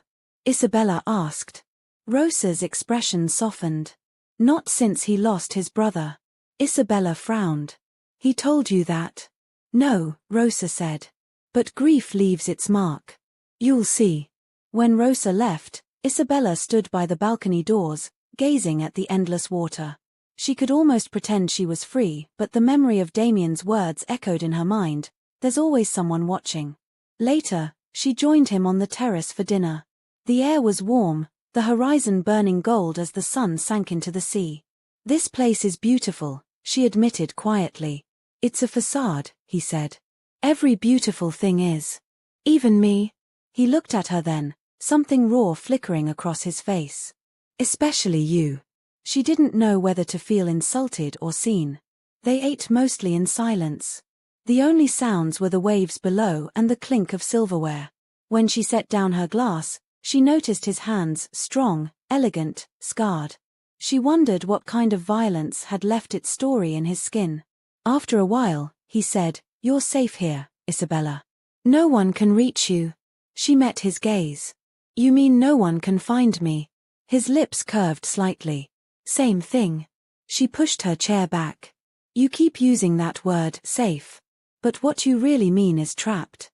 Isabella asked. Rosa's expression softened. "Not since he lost his brother." Isabella frowned. "He told you that?" "No," Rosa said. "But grief leaves its mark. You'll see." When Rosa left, Isabella stood by the balcony doors, gazing at the endless water. She could almost pretend she was free, but the memory of Damien's words echoed in her mind. There's always someone watching. Later, she joined him on the terrace for dinner. The air was warm, the horizon burning gold as the sun sank into the sea. "This place is beautiful," she admitted quietly. "It's a facade," he said. "Every beautiful thing is. Even me." He looked at her then, something raw flickering across his face. "Especially you." She didn't know whether to feel insulted or seen. They ate mostly in silence. The only sounds were the waves below and the clink of silverware. When she set down her glass, she noticed his hands, strong, elegant, scarred. She wondered what kind of violence had left its story in his skin. After a while, he said, "You're safe here, Isabella. No one can reach you." She met his gaze. "You mean no one can find me?" His lips curved slightly. "Same thing." She pushed her chair back. "You keep using that word, safe. But what you really mean is trapped."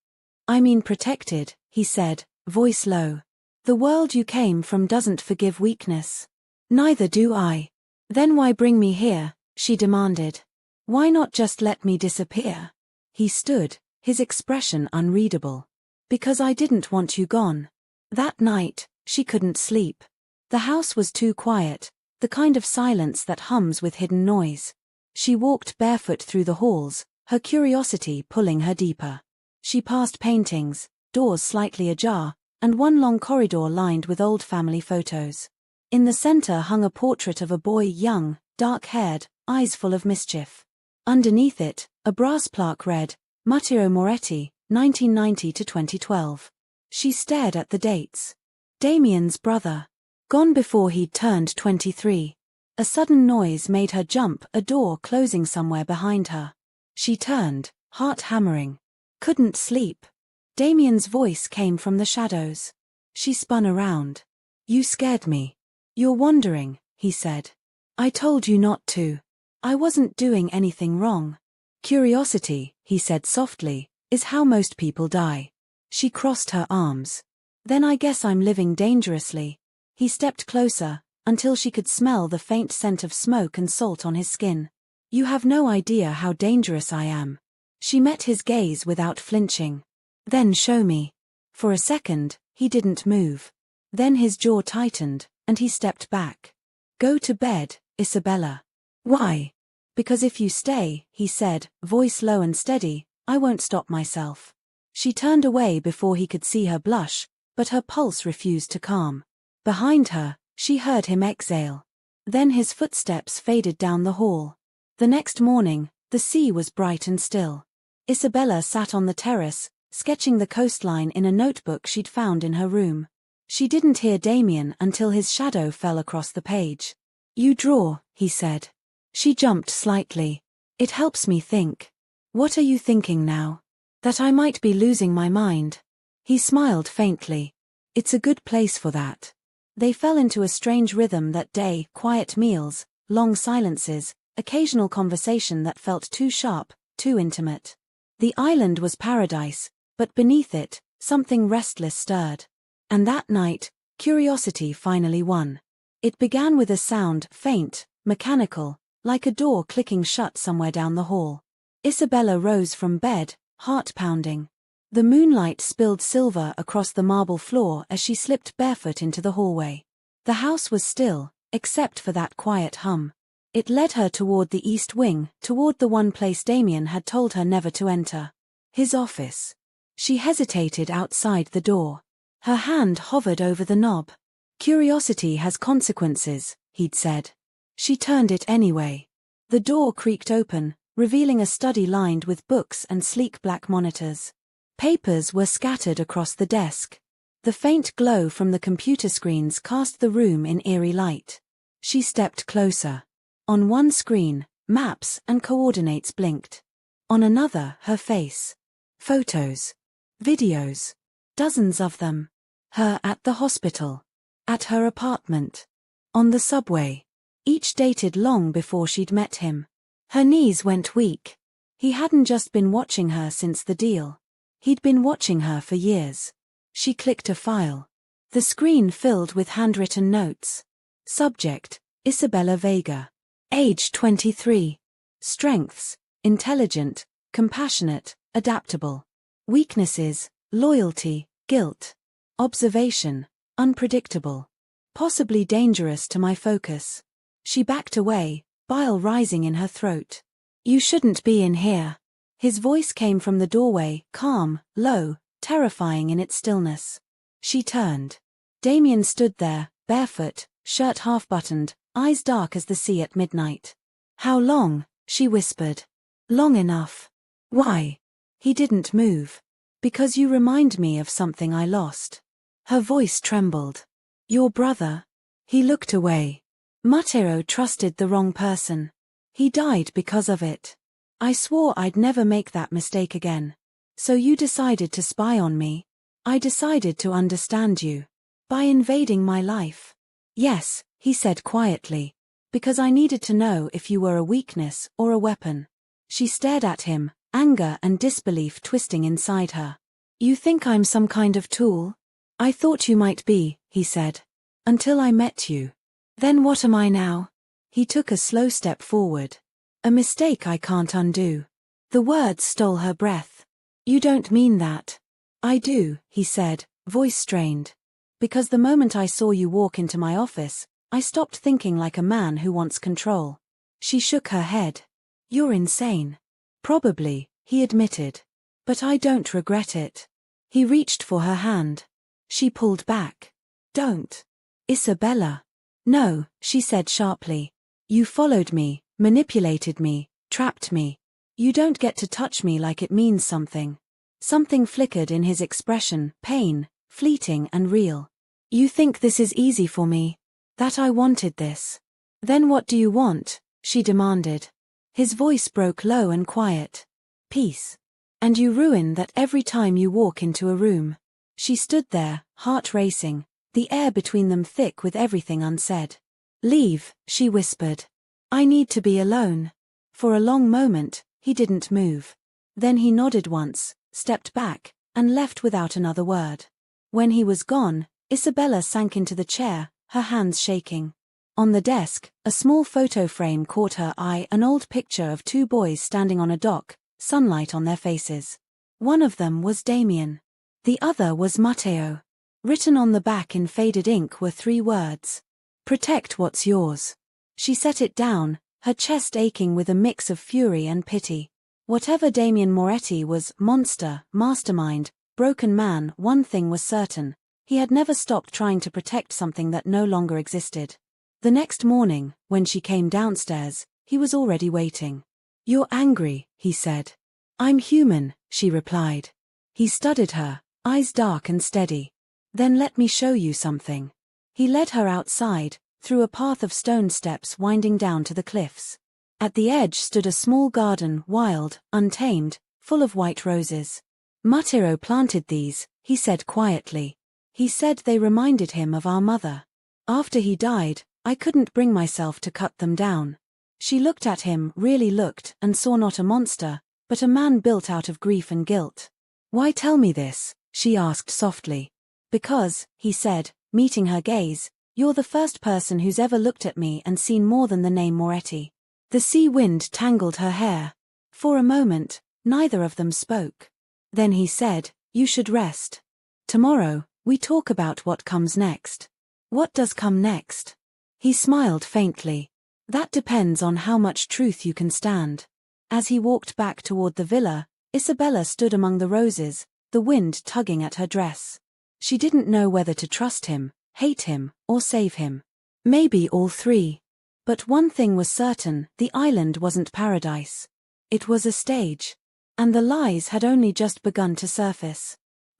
"I mean protected," he said, voice low. "The world you came from doesn't forgive weakness." "Neither do I." "Then why bring me here?" she demanded. "Why not just let me disappear?" He stood, his expression unreadable. "Because I didn't want you gone." That night, she couldn't sleep. The house was too quiet, the kind of silence that hums with hidden noise. She walked barefoot through the halls, her curiosity pulling her deeper. She passed paintings, doors slightly ajar, and one long corridor lined with old family photos. In the center hung a portrait of a boy, young, dark-haired, eyes full of mischief. Underneath it, a brass plaque read, Matteo Moretti, 1990 to 2012. She stared at the dates. Damien's brother. Gone before he'd turned 23. A sudden noise made her jump, a door closing somewhere behind her. She turned, heart hammering. Couldn't sleep. Damien's voice came from the shadows. She spun around. "You scared me." "You're wandering," he said. "I told you not to. I wasn't doing anything wrong." "Curiosity," he said softly, "is how most people die." She crossed her arms. "Then I guess I'm living dangerously." He stepped closer, until she could smell the faint scent of smoke and salt on his skin. "You have no idea how dangerous I am." She met his gaze without flinching. "Then show me." For a second, he didn't move. Then his jaw tightened, and he stepped back. "Go to bed, Isabella." "Why?" "Because if you stay," he said, voice low and steady, "I won't stop myself." She turned away before he could see her blush, but her pulse refused to calm. Behind her, she heard him exhale. Then his footsteps faded down the hall. The next morning, the sea was bright and still. Isabella sat on the terrace, sketching the coastline in a notebook she'd found in her room. She didn't hear Damien until his shadow fell across the page. "You draw," he said. She jumped slightly. "It helps me think." "What are you thinking now?" "That I might be losing my mind." He smiled faintly. "It's a good place for that." They fell into a strange rhythm that day, quiet meals, long silences, occasional conversation that felt too sharp, too intimate. The island was paradise, but beneath it, something restless stirred. And that night, curiosity finally won. It began with a sound, faint, mechanical, like a door clicking shut somewhere down the hall. Isabella rose from bed, heart pounding. The moonlight spilled silver across the marble floor as she slipped barefoot into the hallway. The house was still, except for that quiet hum. It led her toward the east wing, toward the one place Damien had told her never to enter. His office. She hesitated outside the door. Her hand hovered over the knob. "Curiosity has consequences," he'd said. She turned it anyway. The door creaked open, revealing a study lined with books and sleek black monitors. Papers were scattered across the desk. The faint glow from the computer screens cast the room in eerie light. She stepped closer. On one screen, maps and coordinates blinked. On another, her face. Photos. Videos. Dozens of them. Her at the hospital. At her apartment. On the subway. Each dated long before she'd met him. Her knees went weak. He hadn't just been watching her since the deal. He'd been watching her for years. She clicked a file. The screen filled with handwritten notes. Subject, Isabella Vega. Age 23. Strengths, intelligent, compassionate, adaptable. Weaknesses, loyalty, guilt. Observation, unpredictable. Possibly dangerous to my focus. She backed away, bile rising in her throat. You shouldn't be in here. His voice came from the doorway, calm, low, terrifying in its stillness. She turned. Damien stood there, barefoot, shirt half-buttoned, eyes dark as the sea at midnight. How long? She whispered. Long enough. Why? He didn't move. Because you remind me of something I lost. Her voice trembled. Your brother? He looked away. Mateo trusted the wrong person. He died because of it. I swore I'd never make that mistake again. So you decided to spy on me. I decided to understand you. By invading my life. Yes, he said quietly. Because I needed to know if you were a weakness or a weapon. She stared at him, anger and disbelief twisting inside her. You think I'm some kind of tool? I thought you might be, he said. Until I met you. Then what am I now? He took a slow step forward. A mistake I can't undo. The words stole her breath. You don't mean that. I do, he said, voice strained. Because the moment I saw you walk into my office, I stopped thinking like a man who wants control. She shook her head. You're insane. Probably, he admitted. But I don't regret it. He reached for her hand. She pulled back. Don't. Isabella. No, she said sharply. You followed me, manipulated me, trapped me. You don't get to touch me like it means something. Something flickered in his expression, pain, fleeting and real. You think this is easy for me? That I wanted this? Then what do you want? She demanded. His voice broke low and quiet. Peace. And you ruin that every time you walk into a room. She stood there, heart racing, the air between them thick with everything unsaid. Leave, she whispered. I need to be alone. For a long moment, he didn't move. Then he nodded once, stepped back, and left without another word. When he was gone, Isabella sank into the chair, her hands shaking. On the desk, a small photo frame caught her eye, an old picture of two boys standing on a dock, sunlight on their faces. One of them was Damien. The other was Mateo. Written on the back in faded ink were 3 words. Protect what's yours. She set it down, her chest aching with a mix of fury and pity. Whatever Damien Moretti was, monster, mastermind, broken man, one thing was certain. He had never stopped trying to protect something that no longer existed. The next morning, when she came downstairs, he was already waiting. You're angry, he said. I'm human, she replied. He studied her, eyes dark and steady. Then let me show you something. He led her outside, through a path of stone steps winding down to the cliffs. At the edge stood a small garden, wild, untamed, full of white roses. Mateo planted these, he said quietly. He said they reminded him of our mother. After he died, I couldn't bring myself to cut them down. She looked at him, really looked, and saw not a monster, but a man built out of grief and guilt. Why tell me this? She asked softly. Because, he said, meeting her gaze, you're the first person who's ever looked at me and seen more than the name Moretti. The sea wind tangled her hair. For a moment, neither of them spoke. Then he said, you should rest. Tomorrow, we talk about what comes next. What does come next? He smiled faintly. That depends on how much truth you can stand. As he walked back toward the villa, Isabella stood among the roses, the wind tugging at her dress. She didn't know whether to trust him, hate him, or save him. Maybe all 3. But one thing was certain, the island wasn't paradise. It was a stage. And the lies had only just begun to surface.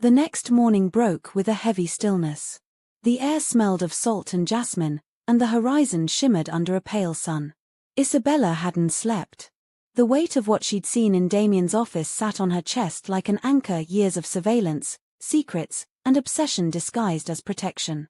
The next morning broke with a heavy stillness. The air smelled of salt and jasmine, and the horizon shimmered under a pale sun. Isabella hadn't slept. The weight of what she'd seen in Damien's office sat on her chest like an anchor, years of surveillance, secrets, and obsession disguised as protection.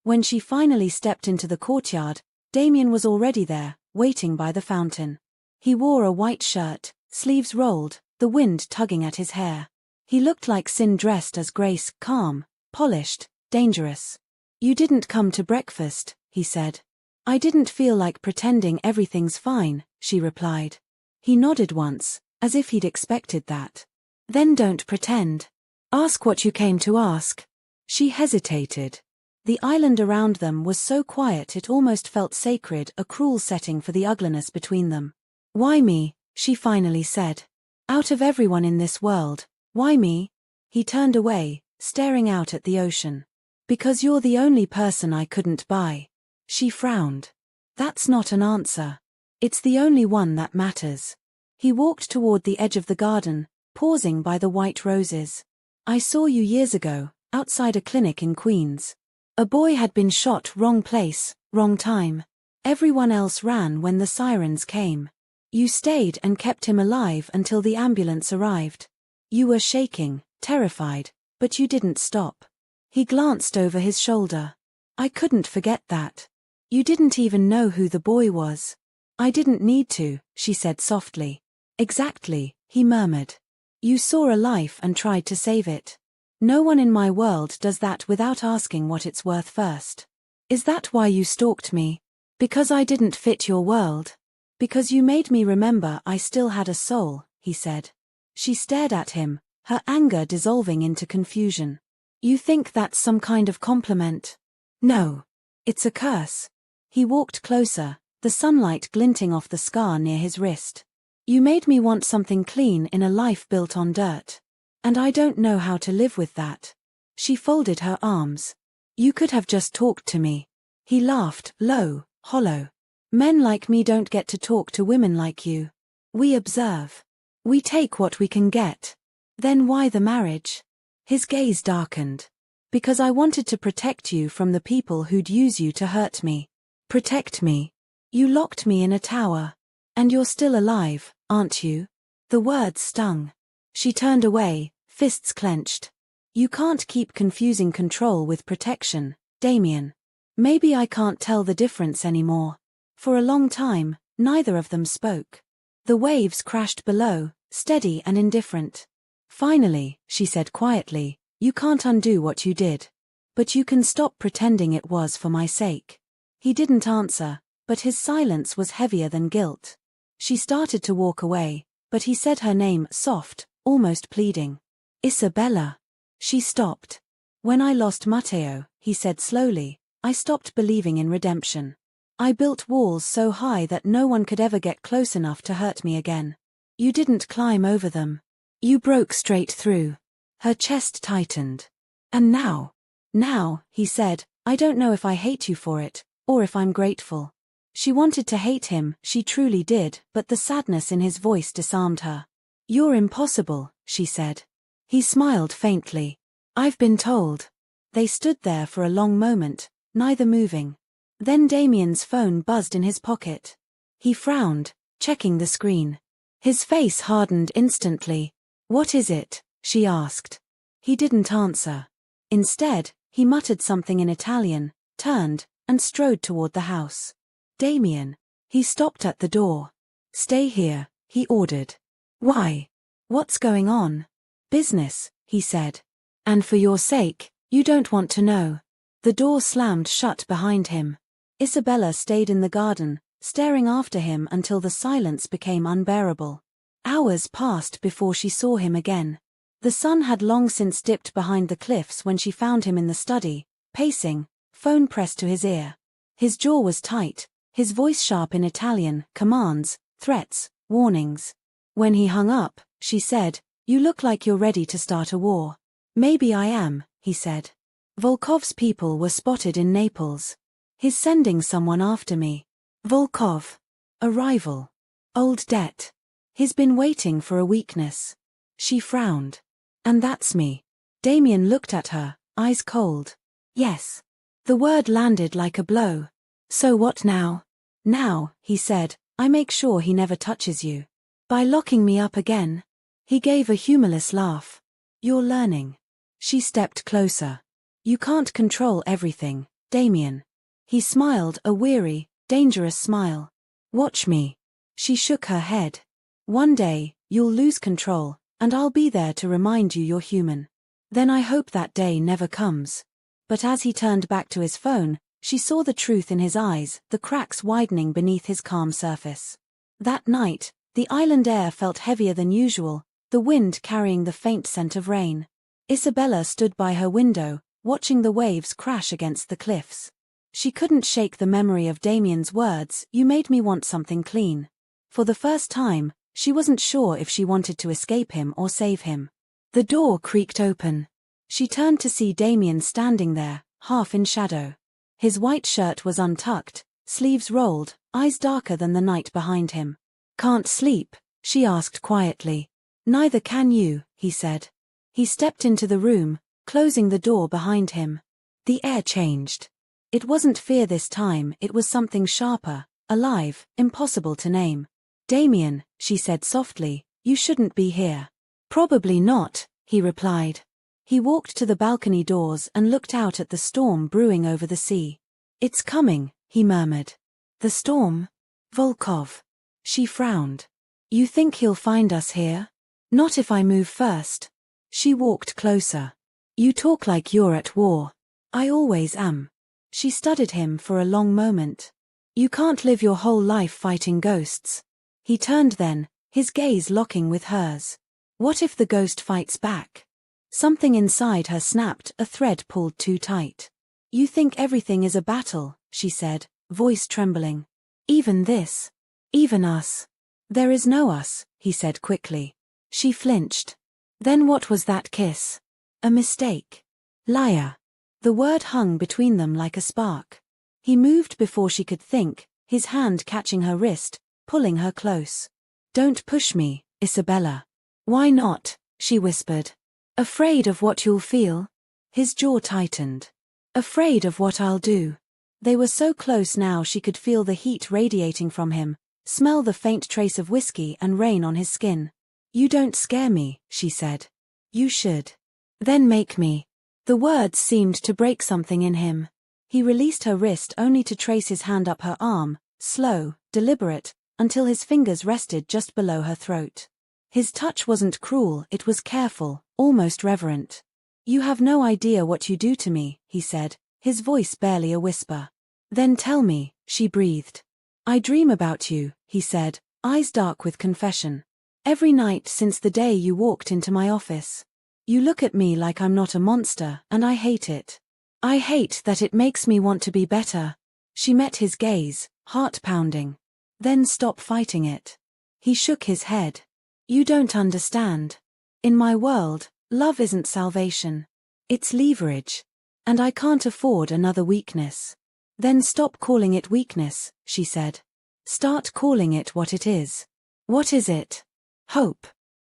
When she finally stepped into the courtyard, Damien was already there, waiting by the fountain. He wore a white shirt, sleeves rolled, the wind tugging at his hair. He looked like Sin dressed as Grace, calm, polished, dangerous. "You didn't come to breakfast," he said. "I didn't feel like pretending everything's fine," she replied. He nodded once, as if he'd expected that. "Then don't pretend. Ask what you came to ask." She hesitated. The island around them was so quiet it almost felt sacred, a cruel setting for the ugliness between them. "Why me?" she finally said. "Out of everyone in this world, why me?" He turned away, staring out at the ocean. "Because you're the only person I couldn't buy." She frowned. "That's not an answer. It's the only one that matters." He walked toward the edge of the garden, pausing by the white roses. "I saw you years ago, outside a clinic in Queens. A boy had been shot, wrong place, wrong time. Everyone else ran when the sirens came. You stayed and kept him alive until the ambulance arrived. You were shaking, terrified, but you didn't stop." He glanced over his shoulder. "I couldn't forget that. You didn't even know who the boy was." "I didn't need to," she said softly. "Exactly," he murmured. "You saw a life and tried to save it. No one in my world does that without asking what it's worth first. Is that why you stalked me? Because I didn't fit your world? Because you made me remember I still had a soul," he said. She stared at him, her anger dissolving into confusion. "You think that's some kind of compliment?" "No. It's a curse." He walked closer, the sunlight glinting off the scar near his wrist. "You made me want something clean in a life built on dirt. And I don't know how to live with that." She folded her arms. "You could have just talked to me." He laughed, low, hollow. "Men like me don't get to talk to women like you. We observe. We take what we can get. Then why the marriage?" His gaze darkened. "Because I wanted to protect you from the people who'd use you to hurt me." "Protect me? You locked me in a tower. And you're still alive, aren't you?" The words stung. She turned away, fists clenched. "You can't keep confusing control with protection, Damien. Maybe I can't tell the difference anymore." For a long time, neither of them spoke. The waves crashed below, steady and indifferent. "Finally," she said quietly, "you can't undo what you did. But you can stop pretending it was for my sake." He didn't answer, but his silence was heavier than guilt. She started to walk away, but he said her name, soft, almost pleading. "Isabella." She stopped. "When I lost Matteo," he said slowly, "I stopped believing in redemption. I built walls so high that no one could ever get close enough to hurt me again. You didn't climb over them. You broke straight through." Her chest tightened. "And now?" "Now," he said, "I don't know if I hate you for it, or if I'm grateful." She wanted to hate him, she truly did, but the sadness in his voice disarmed her. "You're impossible," she said. He smiled faintly. "I've been told." They stood there for a long moment, neither moving. Then Damien's phone buzzed in his pocket. He frowned, checking the screen. His face hardened instantly. "What is it?" she asked. He didn't answer. Instead, he muttered something in Italian, turned, and strode toward the house. "Damien." He stopped at the door. "Stay here," he ordered. "Why? What's going on?" "Business," he said. "And for your sake, you don't want to know." The door slammed shut behind him. Isabella stayed in the garden, staring after him until the silence became unbearable. Hours passed before she saw him again. The sun had long since dipped behind the cliffs when she found him in the study, pacing, phone pressed to his ear. His jaw was tight, his voice sharp in Italian, commands, threats, warnings. When he hung up, she said, "You look like you're ready to start a war." "Maybe I am," he said. "Volkov's people were spotted in Naples. He's sending someone after me." "Volkov? A rival? Old debt? He's been waiting for a weakness." She frowned. "And that's me." Damien looked at her, eyes cold. Yes. The word landed like a blow. So what now? Now, he said, I make sure he never touches you. By locking me up again. He gave a humorless laugh. You're learning. She stepped closer. You can't control everything, Damien. He smiled, a weary, dangerous smile. Watch me. She shook her head. One day, you'll lose control, and I'll be there to remind you you're human. Then I hope that day never comes. But as he turned back to his phone, she saw the truth in his eyes, the cracks widening beneath his calm surface. That night, the island air felt heavier than usual, the wind carrying the faint scent of rain. Isabella stood by her window, watching the waves crash against the cliffs. She couldn't shake the memory of Damien's words, "You made me want something clean." For the first time, she wasn't sure if she wanted to escape him or save him. The door creaked open. She turned to see Damien standing there, half in shadow. His white shirt was untucked, sleeves rolled, eyes darker than the night behind him. "Can't sleep?" she asked quietly. "Neither can you," he said. He stepped into the room, closing the door behind him. The air changed. It wasn't fear this time, it was something sharper, alive, impossible to name. "Damien," she said softly, "you shouldn't be here." "Probably not," he replied. He walked to the balcony doors and looked out at the storm brewing over the sea. "It's coming," he murmured. "The storm? Volkov." She frowned. "You think he'll find us here?" "Not if I move first." She walked closer. "You talk like you're at war." "I always am." She studied him for a long moment. "You can't live your whole life fighting ghosts." He turned then, his gaze locking with hers. "What if the ghost fights back?" Something inside her snapped, a thread pulled too tight. "You think everything is a battle," she said, voice trembling. "Even this? Even us?" "There is no us," he said quickly. She flinched. "Then what was that kiss?" "A mistake." "Liar." The word hung between them like a spark. He moved before she could think, his hand catching her wrist, pulling her close. "Don't push me, Isabella." "Why not?" she whispered. "Afraid of what you'll feel?" His jaw tightened. "Afraid of what I'll do." They were so close now she could feel the heat radiating from him, smell the faint trace of whiskey and rain on his skin. "You don't scare me," she said. "You should." "Then make me." The words seemed to break something in him. He released her wrist only to trace his hand up her arm, slow, deliberate, until his fingers rested just below her throat. His touch wasn't cruel, it was careful, almost reverent. "You have no idea what you do to me," he said, his voice barely a whisper. "Then tell me," she breathed. "I dream about you," he said, eyes dark with confession. "Every night since the day you walked into my office. You look at me like I'm not a monster, and I hate it. I hate that it makes me want to be better." She met his gaze, heart pounding. "Then stop fighting it." He shook his head. "You don't understand. In my world, love isn't salvation. It's leverage. And I can't afford another weakness." "Then stop calling it weakness," she said. "Start calling it what it is." "What is it?" "Hope."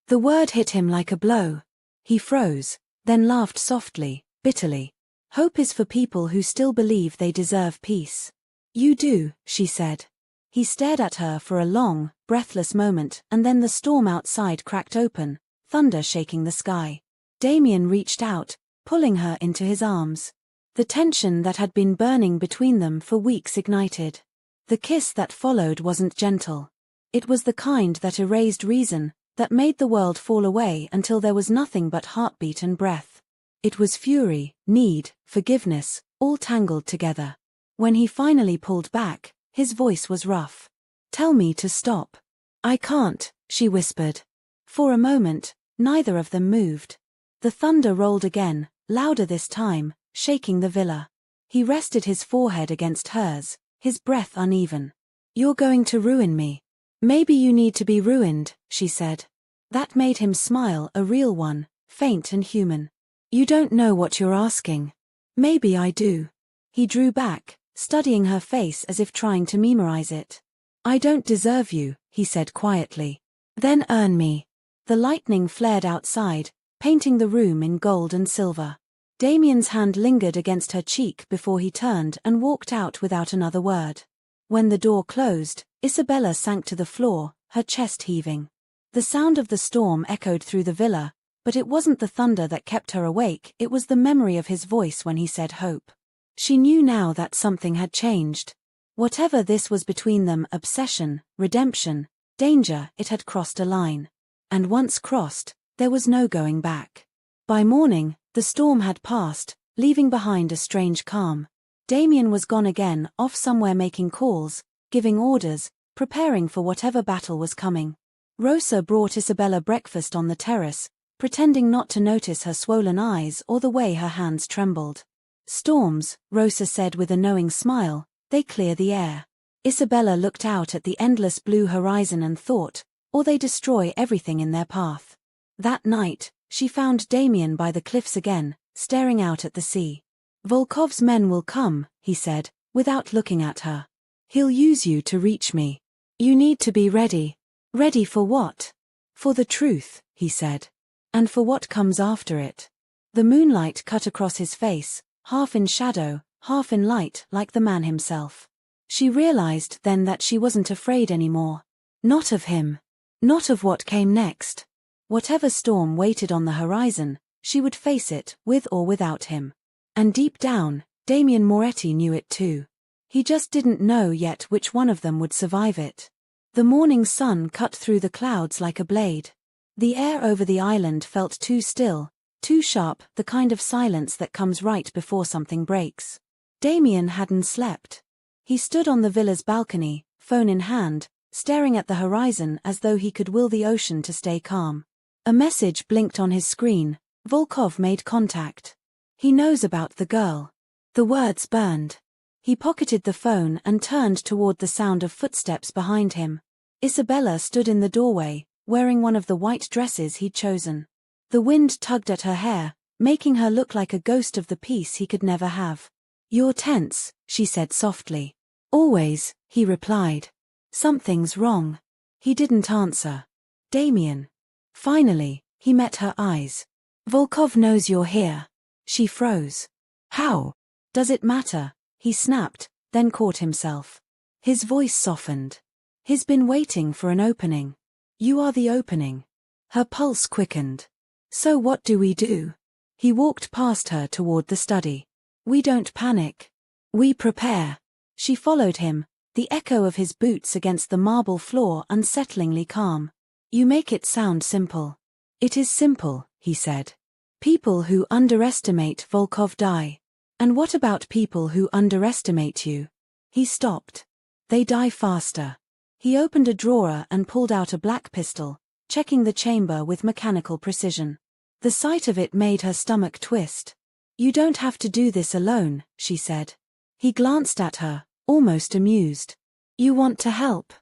The word hit him like a blow. He froze, then laughed softly, bitterly. "Hope is for people who still believe they deserve peace." "You do," she said. He stared at her for a long, breathless moment, and then the storm outside cracked open, thunder shaking the sky. Damien reached out, pulling her into his arms. The tension that had been burning between them for weeks ignited. The kiss that followed wasn't gentle. It was the kind that erased reason, that made the world fall away until there was nothing but heartbeat and breath. It was fury, need, forgiveness, all tangled together. When he finally pulled back, his voice was rough. "Tell me to stop." "I can't," she whispered. For a moment, neither of them moved. The thunder rolled again, louder this time, shaking the villa. He rested his forehead against hers, his breath uneven. "You're going to ruin me." "Maybe you need to be ruined," she said. That made him smile, a real one, faint and human. "You don't know what you're asking." "Maybe I do." He drew back, studying her face as if trying to memorize it. "I don't deserve you," he said quietly. "Then earn me." The lightning flared outside, painting the room in gold and silver. Damien's hand lingered against her cheek before he turned and walked out without another word. When the door closed, Isabella sank to the floor, her chest heaving. The sound of the storm echoed through the villa, but it wasn't the thunder that kept her awake, it was the memory of his voice when he said hope. She knew now that something had changed. Whatever this was between them, obsession, redemption, danger, it had crossed a line. And once crossed, there was no going back. By morning, the storm had passed, leaving behind a strange calm. Damien was gone again, off somewhere making calls, giving orders, preparing for whatever battle was coming. Rosa brought Isabella breakfast on the terrace, pretending not to notice her swollen eyes or the way her hands trembled. Storms, Rosa said with a knowing smile, they clear the air. Isabella looked out at the endless blue horizon and thought, or they destroy everything in their path. That night, she found Damien by the cliffs again, staring out at the sea. Volkov's men will come, he said, without looking at her. He'll use you to reach me. You need to be ready. Ready for what? For the truth, he said. And for what comes after it. The moonlight cut across his face, half in shadow, half in light, like the man himself. She realized then that she wasn't afraid anymore. Not of him. Not of what came next. Whatever storm waited on the horizon, she would face it, with or without him. And deep down, Damien Moretti knew it too. He just didn't know yet which one of them would survive it. The morning sun cut through the clouds like a blade. The air over the island felt too still, too sharp, the kind of silence that comes right before something breaks. Damien hadn't slept. He stood on the villa's balcony, phone in hand, staring at the horizon as though he could will the ocean to stay calm. A message blinked on his screen. Volkov made contact. He knows about the girl. The words burned. He pocketed the phone and turned toward the sound of footsteps behind him. Isabella stood in the doorway, wearing one of the white dresses he'd chosen. The wind tugged at her hair, making her look like a ghost of the peace he could never have. You're tense, she said softly. Always, he replied. Something's wrong. He didn't answer. Damien. Finally, he met her eyes. Volkov knows you're here. She froze. How? Does it matter? He snapped, then caught himself. His voice softened. He's been waiting for an opening. You are the opening. Her pulse quickened. So what do we do? He walked past her toward the study. We don't panic. We prepare. She followed him, the echo of his boots against the marble floor unsettlingly calm. You make it sound simple. It is simple, he said. People who underestimate Volkov die. And what about people who underestimate you? He stopped. They die faster. He opened a drawer and pulled out a black pistol, checking the chamber with mechanical precision. The sight of it made her stomach twist. You don't have to do this alone, she said. He glanced at her, almost amused. You want to help?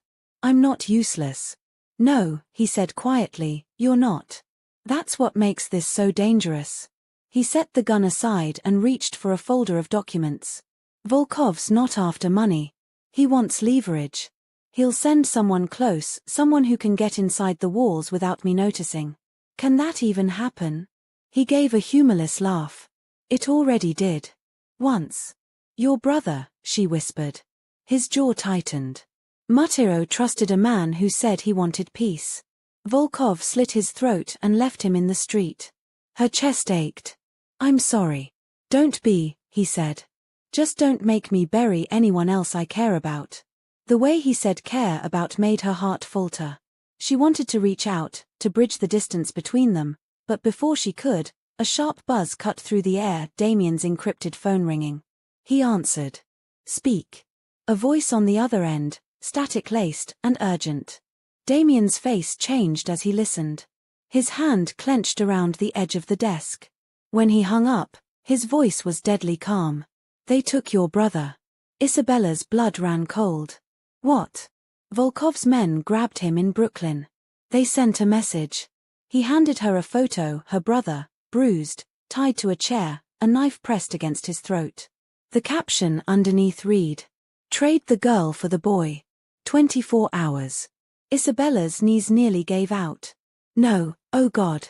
I'm not useless. No, he said quietly, you're not. That's what makes this so dangerous. He set the gun aside and reached for a folder of documents. Volkov's not after money. He wants leverage. He'll send someone close, someone who can get inside the walls without me noticing. Can that even happen? He gave a humorless laugh. It already did. Once. Your brother, she whispered. His jaw tightened. Matero trusted a man who said he wanted peace. Volkov slit his throat and left him in the street. Her chest ached. I'm sorry. Don't be, he said. Just don't make me bury anyone else I care about. The way he said care about made her heart falter. She wanted to reach out, to bridge the distance between them, but before she could, a sharp buzz cut through the air, Damien's encrypted phone ringing. He answered. Speak. A voice on the other end, static-laced and urgent. Damien's face changed as he listened. His hand clenched around the edge of the desk. When he hung up, his voice was deadly calm. They took your brother. Isabella's blood ran cold. What? Volkov's men grabbed him in Brooklyn. They sent a message. He handed her a photo, her brother, bruised, tied to a chair, a knife pressed against his throat. The caption underneath read, Trade the girl for the boy. 24 hours. Isabella's knees nearly gave out. No, oh God.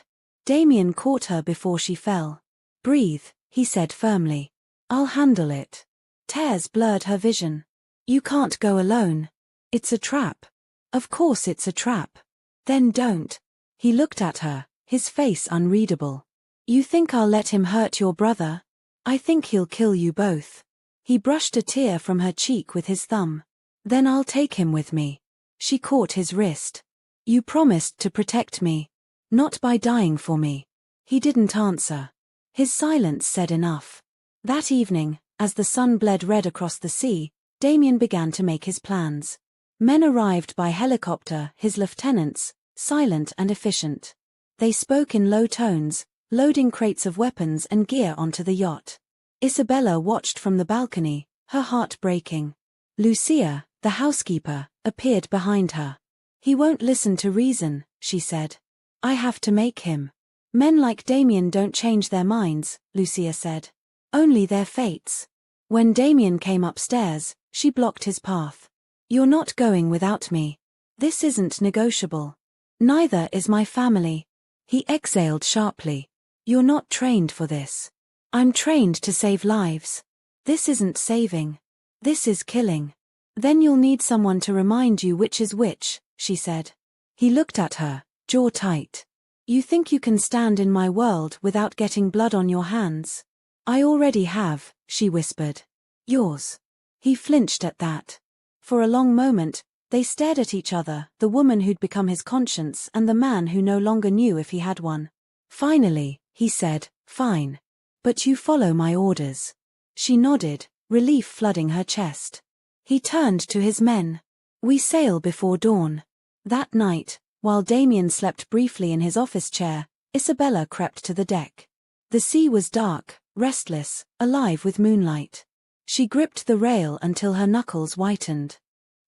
Damien caught her before she fell. "Breathe," he said firmly. "I'll handle it." Tears blurred her vision. "You can't go alone. It's a trap." "Of course it's a trap." "Then don't." He looked at her, his face unreadable. "You think I'll let him hurt your brother? I think he'll kill you both." He brushed a tear from her cheek with his thumb. "Then I'll take him with me." She caught his wrist. "You promised to protect me. Not by dying for me." He didn't answer. His silence said enough. That evening, as the sun bled red across the sea, Damien began to make his plans. Men arrived by helicopter, his lieutenants, silent and efficient. They spoke in low tones, loading crates of weapons and gear onto the yacht. Isabella watched from the balcony, her heart breaking. Lucia, the housekeeper, appeared behind her. "He won't listen to reason," she said. "I have to make him." "Men like Damien don't change their minds," Lucia said. "Only their fates." When Damien came upstairs, she blocked his path. "You're not going without me. This isn't negotiable. Neither is my family." He exhaled sharply. "You're not trained for this." "I'm trained to save lives." "This isn't saving. This is killing." "Then you'll need someone to remind you which is which," she said. He looked at her, jaw tight. "You think you can stand in my world without getting blood on your hands?" "I already have," she whispered. "Yours." He flinched at that. For a long moment, they stared at each other, the woman who'd become his conscience and the man who no longer knew if he had one. Finally, he said, "Fine. But you follow my orders." She nodded, relief flooding her chest. He turned to his men. "We sail before dawn." That night, while Damien slept briefly in his office chair, Isabella crept to the deck. The sea was dark, restless, alive with moonlight. She gripped the rail until her knuckles whitened.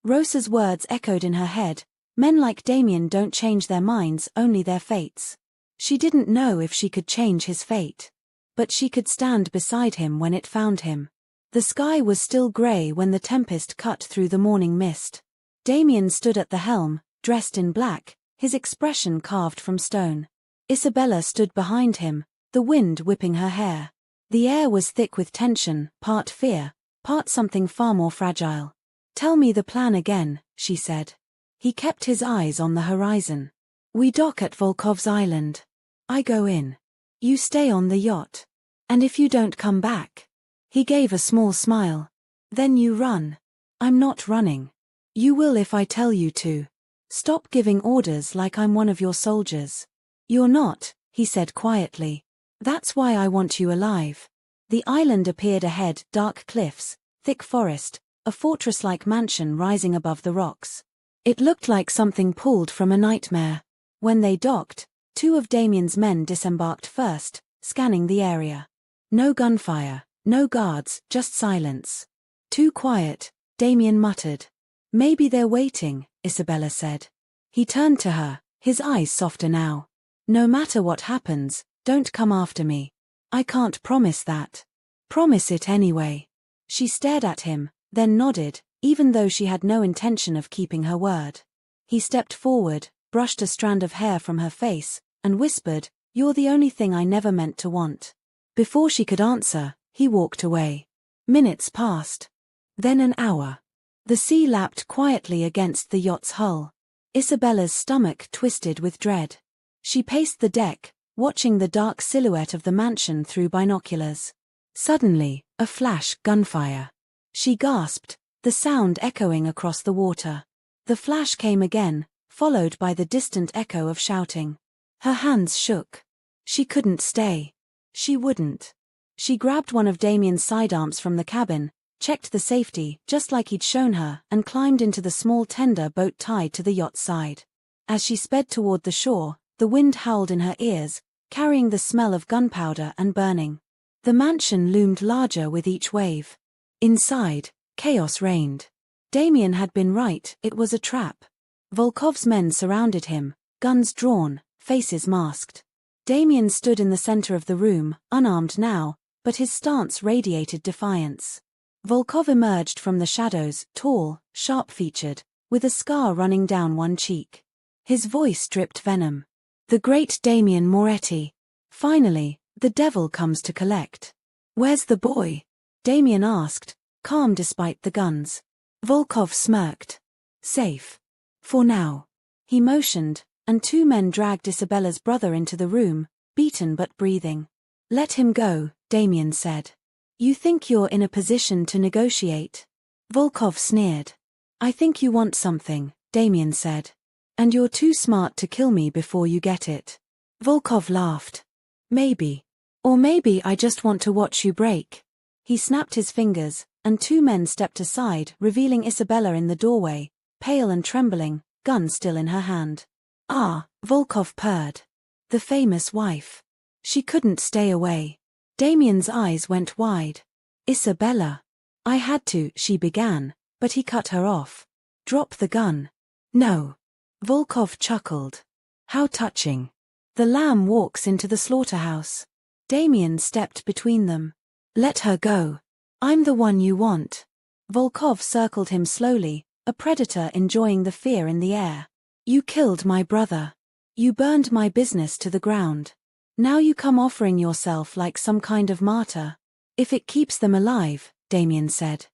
Rosa's words echoed in her head, "Men like Damien don't change their minds, only their fates." She didn't know if she could change his fate. But she could stand beside him when it found him. The sky was still grey when the tempest cut through the morning mist. Damien stood at the helm, dressed in black, his expression carved from stone. Isabella stood behind him, the wind whipping her hair. The air was thick with tension, part fear, part something far more fragile. "Tell me the plan again," she said. He kept his eyes on the horizon. "We dock at Volkov's Island. I go in. You stay on the yacht. And if you don't come back..." He gave a small smile. "Then you run." "I'm not running." "You will if I tell you to. Stop giving orders like I'm one of your soldiers." "You're not," he said quietly. "That's why I want you alive." The island appeared ahead, dark cliffs, thick forest, a fortress-like mansion rising above the rocks. It looked like something pulled from a nightmare. When they docked, two of Damien's men disembarked first, scanning the area. No gunfire, no guards, just silence. "Too quiet," Damien muttered. "Maybe they're waiting," Isabella said. He turned to her, his eyes softer now. "No matter what happens, don't come after me." "I can't promise that." "Promise it anyway." She stared at him, then nodded, even though she had no intention of keeping her word. He stepped forward, brushed a strand of hair from her face, and whispered, "You're the only thing I never meant to want." Before she could answer, he walked away. Minutes passed. Then an hour. The sea lapped quietly against the yacht's hull. Isabella's stomach twisted with dread. She paced the deck, watching the dark silhouette of the mansion through binoculars. Suddenly, a flash, gunfire. She gasped, the sound echoing across the water. The flash came again, followed by the distant echo of shouting. Her hands shook. She couldn't stay. She wouldn't. She grabbed one of Damien's sidearms from the cabin, checked the safety, just like he'd shown her, and climbed into the small tender boat tied to the yacht's side. As she sped toward the shore, the wind howled in her ears, carrying the smell of gunpowder and burning. The mansion loomed larger with each wave. Inside, chaos reigned. Damien had been right, it was a trap. Volkov's men surrounded him, guns drawn, faces masked. Damien stood in the center of the room, unarmed now, but his stance radiated defiance. Volkov emerged from the shadows, tall, sharp-featured, with a scar running down one cheek. His voice dripped venom. The great Damien Moretti. Finally, the devil comes to collect. Where's the boy? Damien asked, calm despite the guns. Volkov smirked. Safe. For now. He motioned, and two men dragged Isabella's brother into the room, beaten but breathing. Let him go, Damien said. You think you're in a position to negotiate? Volkov sneered. I think you want something, Damien said. And you're too smart to kill me before you get it. Volkov laughed. Maybe. Or maybe I just want to watch you break. He snapped his fingers, and two men stepped aside, revealing Isabella in the doorway, pale and trembling, gun still in her hand. Ah, Volkov purred. The famous wife. She couldn't stay away. Damien's eyes went wide. Isabella. I had to, she began, but he cut her off. Drop the gun. No. Volkov chuckled. How touching. The lamb walks into the slaughterhouse. Damien stepped between them. Let her go. I'm the one you want. Volkov circled him slowly, a predator enjoying the fear in the air. You killed my brother. You burned my business to the ground. Now you come offering yourself like some kind of martyr. If it keeps them alive, Damien said.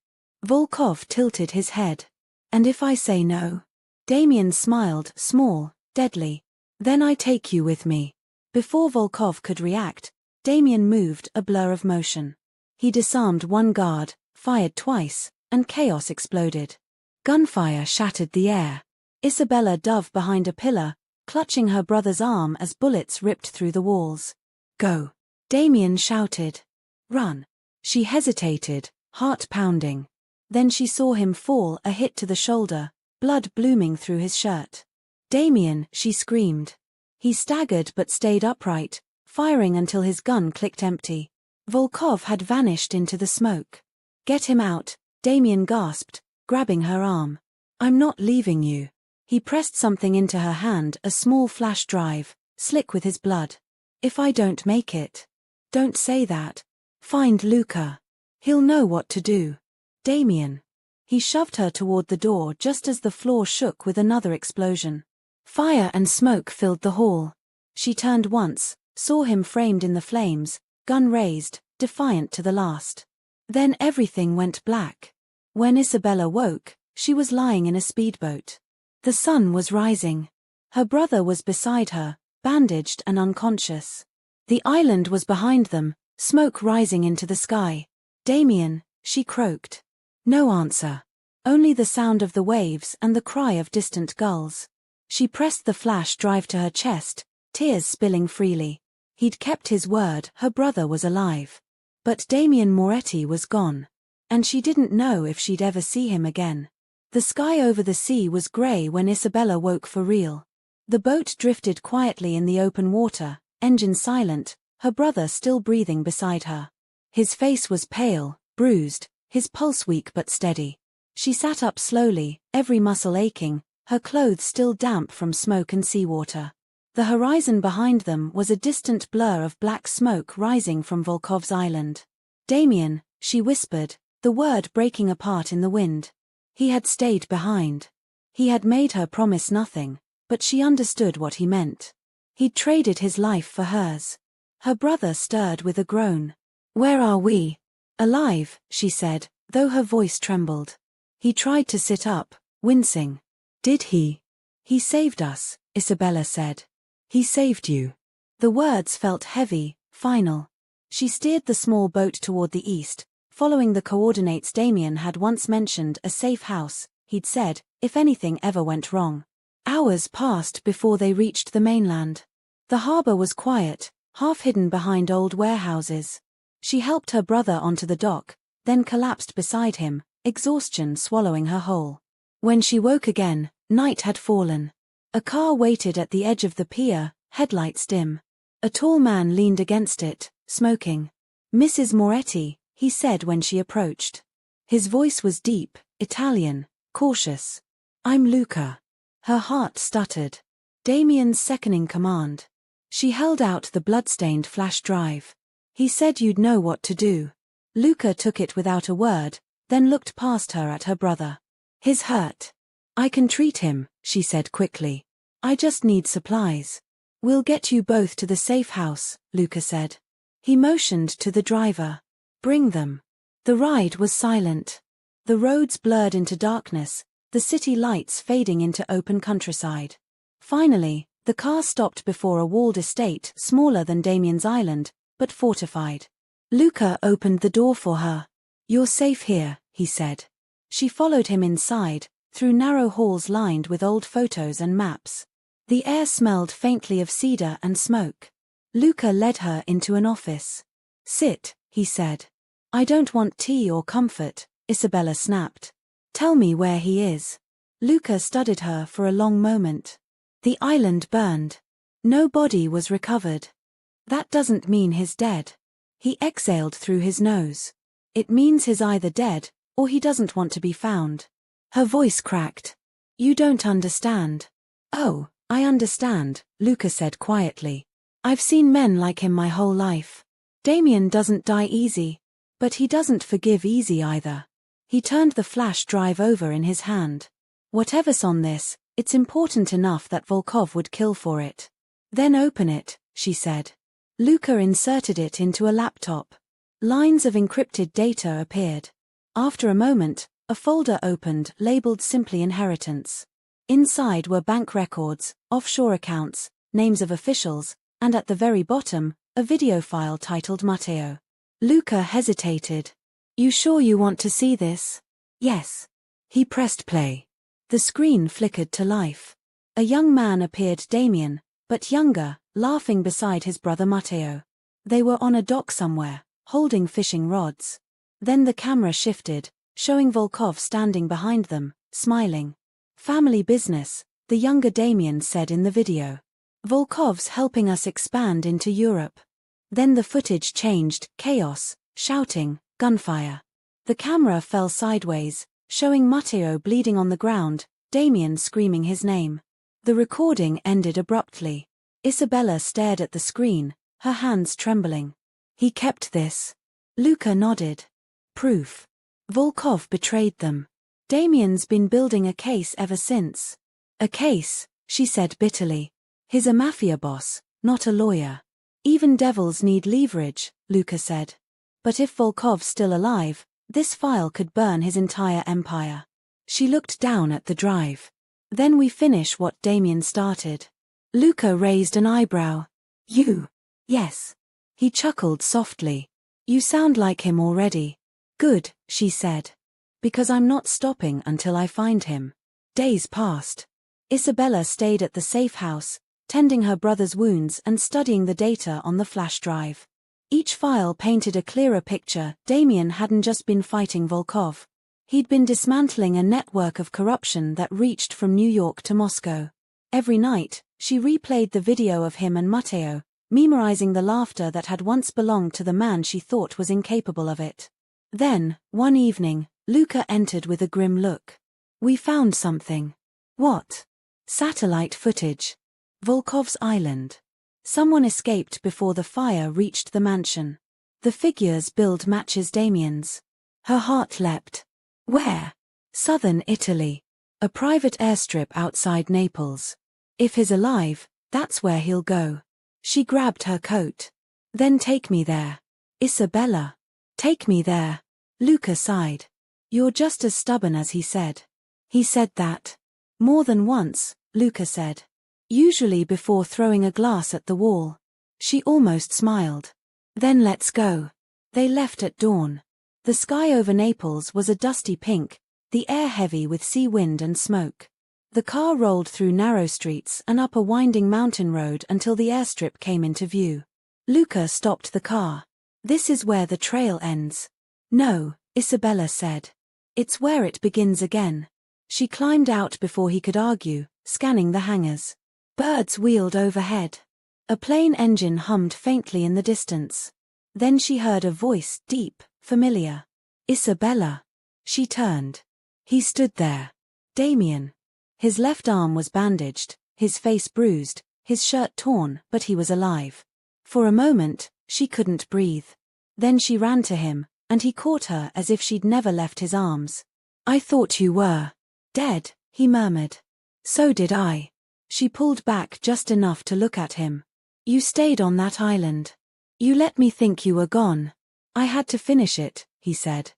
Volkov tilted his head. And if I say no? Damien smiled, small, deadly. Then I take you with me. Before Volkov could react, Damien moved, a blur of motion. He disarmed one guard, fired twice, and chaos exploded. Gunfire shattered the air. Isabella dove behind a pillar, clutching her brother's arm as bullets ripped through the walls. Go. Damien shouted. Run. She hesitated, heart pounding. Then she saw him fall, a hit to the shoulder, blood blooming through his shirt. Damien, she screamed. He staggered but stayed upright, firing until his gun clicked empty. Volkov had vanished into the smoke. Get him out, Damien gasped, grabbing her arm. I'm not leaving you. He pressed something into her hand, a small flash drive, slick with his blood. If I don't make it. Don't say that. Find Luca. He'll know what to do. Damien. He shoved her toward the door just as the floor shook with another explosion. Fire and smoke filled the hall. She turned once, saw him framed in the flames, gun raised, defiant to the last. Then everything went black. When Isabella woke, she was lying in a speedboat. The sun was rising. Her brother was beside her, bandaged and unconscious. The island was behind them, smoke rising into the sky. Damien, she croaked. No answer. Only the sound of the waves and the cry of distant gulls. She pressed the flash drive to her chest, tears spilling freely. He'd kept his word, her brother was alive. But Damien Moretti was gone. And she didn't know if she'd ever see him again. The sky over the sea was grey when Isabella woke for real. The boat drifted quietly in the open water, engine silent, her brother still breathing beside her. His face was pale, bruised, his pulse weak but steady. She sat up slowly, every muscle aching, her clothes still damp from smoke and seawater. The horizon behind them was a distant blur of black smoke rising from Volkov's island. Damien, she whispered, the word breaking apart in the wind. He had stayed behind. He had made her promise nothing, but she understood what he meant. He'd traded his life for hers. Her brother stirred with a groan. Where are we? Alive, she said, though her voice trembled. He tried to sit up, wincing. Did he? He saved us, Isabella said. He saved you. The words felt heavy, final. She steered the small boat toward the east, following the coordinates Damien had once mentioned, a safe house, he'd said, if anything ever went wrong. Hours passed before they reached the mainland. The harbor was quiet, half hidden behind old warehouses. She helped her brother onto the dock, then collapsed beside him, exhaustion swallowing her whole. When she woke again, night had fallen. A car waited at the edge of the pier, headlights dim. A tall man leaned against it, smoking. Mrs. Moretti, he said when she approached. His voice was deep, Italian, cautious. I'm Luca. Her heart stuttered. Damien's seconding command. She held out the blood-stained flash drive. He said you'd know what to do. Luca took it without a word, then looked past her at her brother. He's hurt. I can treat him, she said quickly. I just need supplies. We'll get you both to the safe house, Luca said. He motioned to the driver. Bring them. The ride was silent. The roads blurred into darkness, the city lights fading into open countryside. Finally, the car stopped before a walled estate smaller than Damien's island, but fortified. Luca opened the door for her. You're safe here, he said. She followed him inside, through narrow halls lined with old photos and maps. The air smelled faintly of cedar and smoke. Luca led her into an office. Sit, he said. I don't want tea or comfort, Isabella snapped. Tell me where he is. Luca studied her for a long moment. The island burned. No body was recovered. That doesn't mean he's dead. He exhaled through his nose. It means he's either dead, or he doesn't want to be found. Her voice cracked. You don't understand. Oh, I understand, Luca said quietly. I've seen men like him my whole life. Damien doesn't die easy. But he doesn't forgive easy either. He turned the flash drive over in his hand. Whatever's on this, it's important enough that Volkov would kill for it. Then open it, she said. Luca inserted it into a laptop. Lines of encrypted data appeared. After a moment, a folder opened labeled simply Inheritance. Inside were bank records, offshore accounts, names of officials, and at the very bottom, a video file titled Matteo. Luca hesitated. You sure you want to see this? Yes. He pressed play. The screen flickered to life. A young man appeared, Damien, but younger, laughing beside his brother Matteo. They were on a dock somewhere, holding fishing rods. Then the camera shifted, showing Volkov standing behind them, smiling. Family business, the younger Damien said in the video. Volkov's helping us expand into Europe. Then the footage changed, chaos, shouting, gunfire. The camera fell sideways, showing Matteo bleeding on the ground, Damien screaming his name. The recording ended abruptly. Isabella stared at the screen, her hands trembling. He kept this. Luca nodded. Proof. Volkov betrayed them. Damien's been building a case ever since. A case, she said bitterly. He's a mafia boss, not a lawyer. Even devils need leverage, Luca said. But if Volkov's still alive, this file could burn his entire empire. She looked down at the drive. Then we finish what Damien started. Luca raised an eyebrow. You? Yes. He chuckled softly. You sound like him already. Good, she said. Because I'm not stopping until I find him. Days passed. Isabella stayed at the safe house, tending her brother's wounds and studying the data on the flash drive. Each file painted a clearer picture. Damien hadn't just been fighting Volkov. He'd been dismantling a network of corruption that reached from New York to Moscow. Every night, she replayed the video of him and Matteo, memorizing the laughter that had once belonged to the man she thought was incapable of it. Then, one evening, Luca entered with a grim look. We found something. What? Satellite footage. Volkov's island. Someone escaped before the fire reached the mansion. The figure's build matches Damien's. Her heart leapt. Where? Southern Italy. A private airstrip outside Naples. If he's alive, that's where he'll go. She grabbed her coat. Then take me there. Isabella. Take me there. Luca sighed. You're just as stubborn as he said. He said that. More than once, Luca said. Usually before throwing a glass at the wall. She almost smiled. Then let's go. They left at dawn. The sky over Naples was a dusty pink, the air heavy with sea wind and smoke. The car rolled through narrow streets and up a winding mountain road until the airstrip came into view. Luca stopped the car. This is where the trail ends. No, Isabella said. It's where it begins again. She climbed out before he could argue, scanning the hangars. Birds wheeled overhead. A plane engine hummed faintly in the distance. Then she heard a voice, deep, familiar. Isabella. She turned. He stood there. Damien. His left arm was bandaged, his face bruised, his shirt torn, but he was alive. For a moment, she couldn't breathe. Then she ran to him, and he caught her as if she'd never left his arms. I thought you were dead, he murmured. So did I. She pulled back just enough to look at him. You stayed on that island. You let me think you were gone. I had to finish it, he said.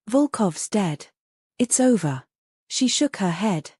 Volkov's dead. It's over. She shook her head.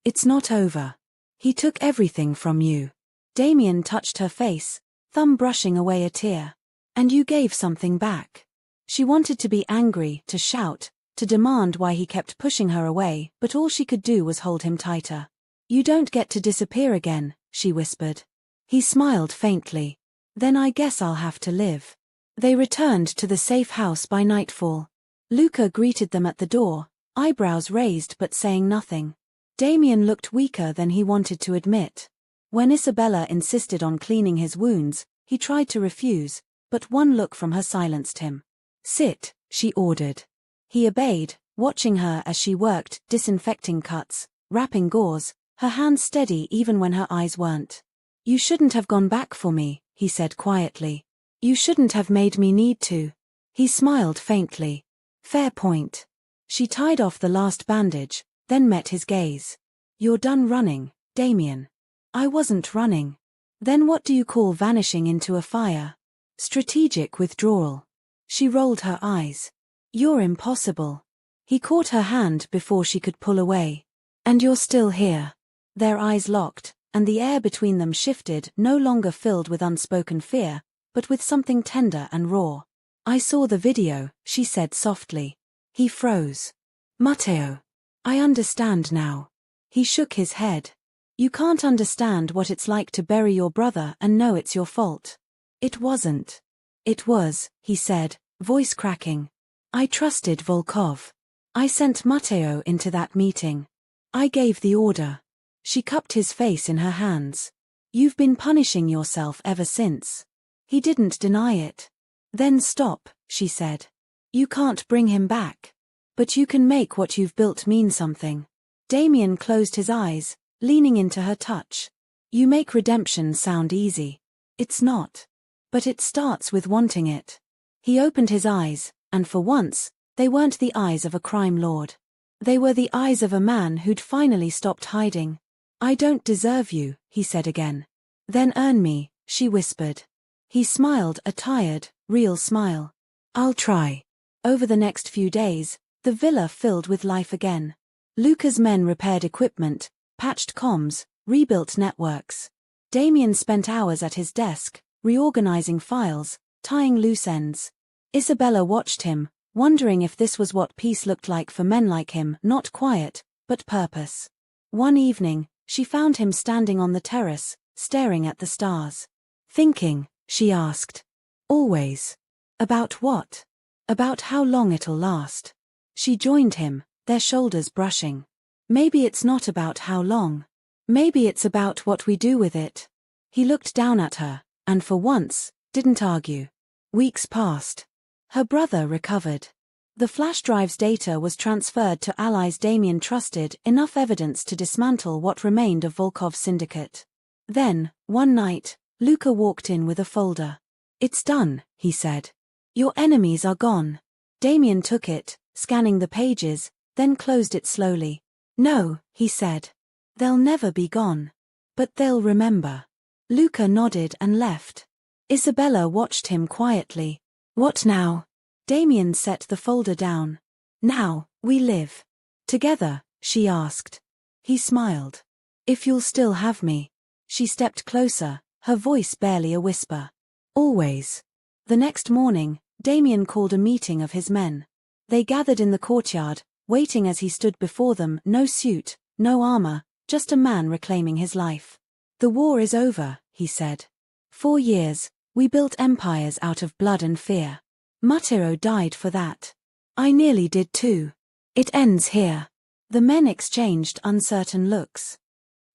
It's not over. He took everything from you. Damien touched her face, thumb brushing away a tear. And you gave something back. She wanted to be angry, to shout, to demand why he kept pushing her away, but all she could do was hold him tighter. You don't get to disappear again, she whispered. He smiled faintly. Then I guess I'll have to live. They returned to the safe house by nightfall. Luca greeted them at the door, eyebrows raised but saying nothing. Damien looked weaker than he wanted to admit. When Isabella insisted on cleaning his wounds, he tried to refuse, but one look from her silenced him. Sit, she ordered. He obeyed, watching her as she worked, disinfecting cuts, wrapping gauze, her hands steady even when her eyes weren't. You shouldn't have gone back for me, he said quietly. You shouldn't have made me need to. He smiled faintly. Fair point. She tied off the last bandage, then met his gaze. You're done running, Damien. I wasn't running. Then what do you call vanishing into a fire? Strategic withdrawal. She rolled her eyes. You're impossible. He caught her hand before she could pull away. And you're still here. Their eyes locked, and the air between them shifted, no longer filled with unspoken fear, but with something tender and raw. I saw the video, she said softly. He froze. Matteo. I understand now. He shook his head. You can't understand what it's like to bury your brother and know it's your fault. It wasn't. It was, he said, voice cracking. I trusted Volkov. I sent Matteo into that meeting. I gave the order. She cupped his face in her hands. You've been punishing yourself ever since. He didn't deny it. Then stop, she said. You can't bring him back. But you can make what you've built mean something. Damien closed his eyes, leaning into her touch. You make redemption sound easy. It's not. But it starts with wanting it. He opened his eyes, and for once, they weren't the eyes of a crime lord. They were the eyes of a man who'd finally stopped hiding. I don't deserve you, he said again. Then earn me, she whispered. He smiled a tired, real smile. I'll try. Over the next few days, the villa filled with life again. Luca's men repaired equipment, patched comms, rebuilt networks. Damien spent hours at his desk, reorganizing files, tying loose ends. Isabella watched him, wondering if this was what peace looked like for men like him, not quiet, but purpose. One evening, she found him standing on the terrace, staring at the stars. Thinking, she asked. Always. About what? About how long it'll last. She joined him, their shoulders brushing. Maybe it's not about how long. Maybe it's about what we do with it. He looked down at her, and for once, didn't argue. Weeks passed. Her brother recovered. The flash drive's data was transferred to allies Damien trusted, enough evidence to dismantle what remained of Volkov's syndicate. Then, one night, Luca walked in with a folder. It's done, he said. Your enemies are gone. Damien took it, scanning the pages, then closed it slowly. No, he said. They'll never be gone. But they'll remember. Luca nodded and left. Isabella watched him quietly. What now? Damien set the folder down. Now, we live. Together, she asked. He smiled. If you'll still have me. She stepped closer, her voice barely a whisper. Always. The next morning, Damien called a meeting of his men. They gathered in the courtyard, waiting as he stood before them, no suit, no armor, just a man reclaiming his life. The war is over, he said. 4 years, we built empires out of blood and fear. Matteo died for that. I nearly did too. It ends here. The men exchanged uncertain looks.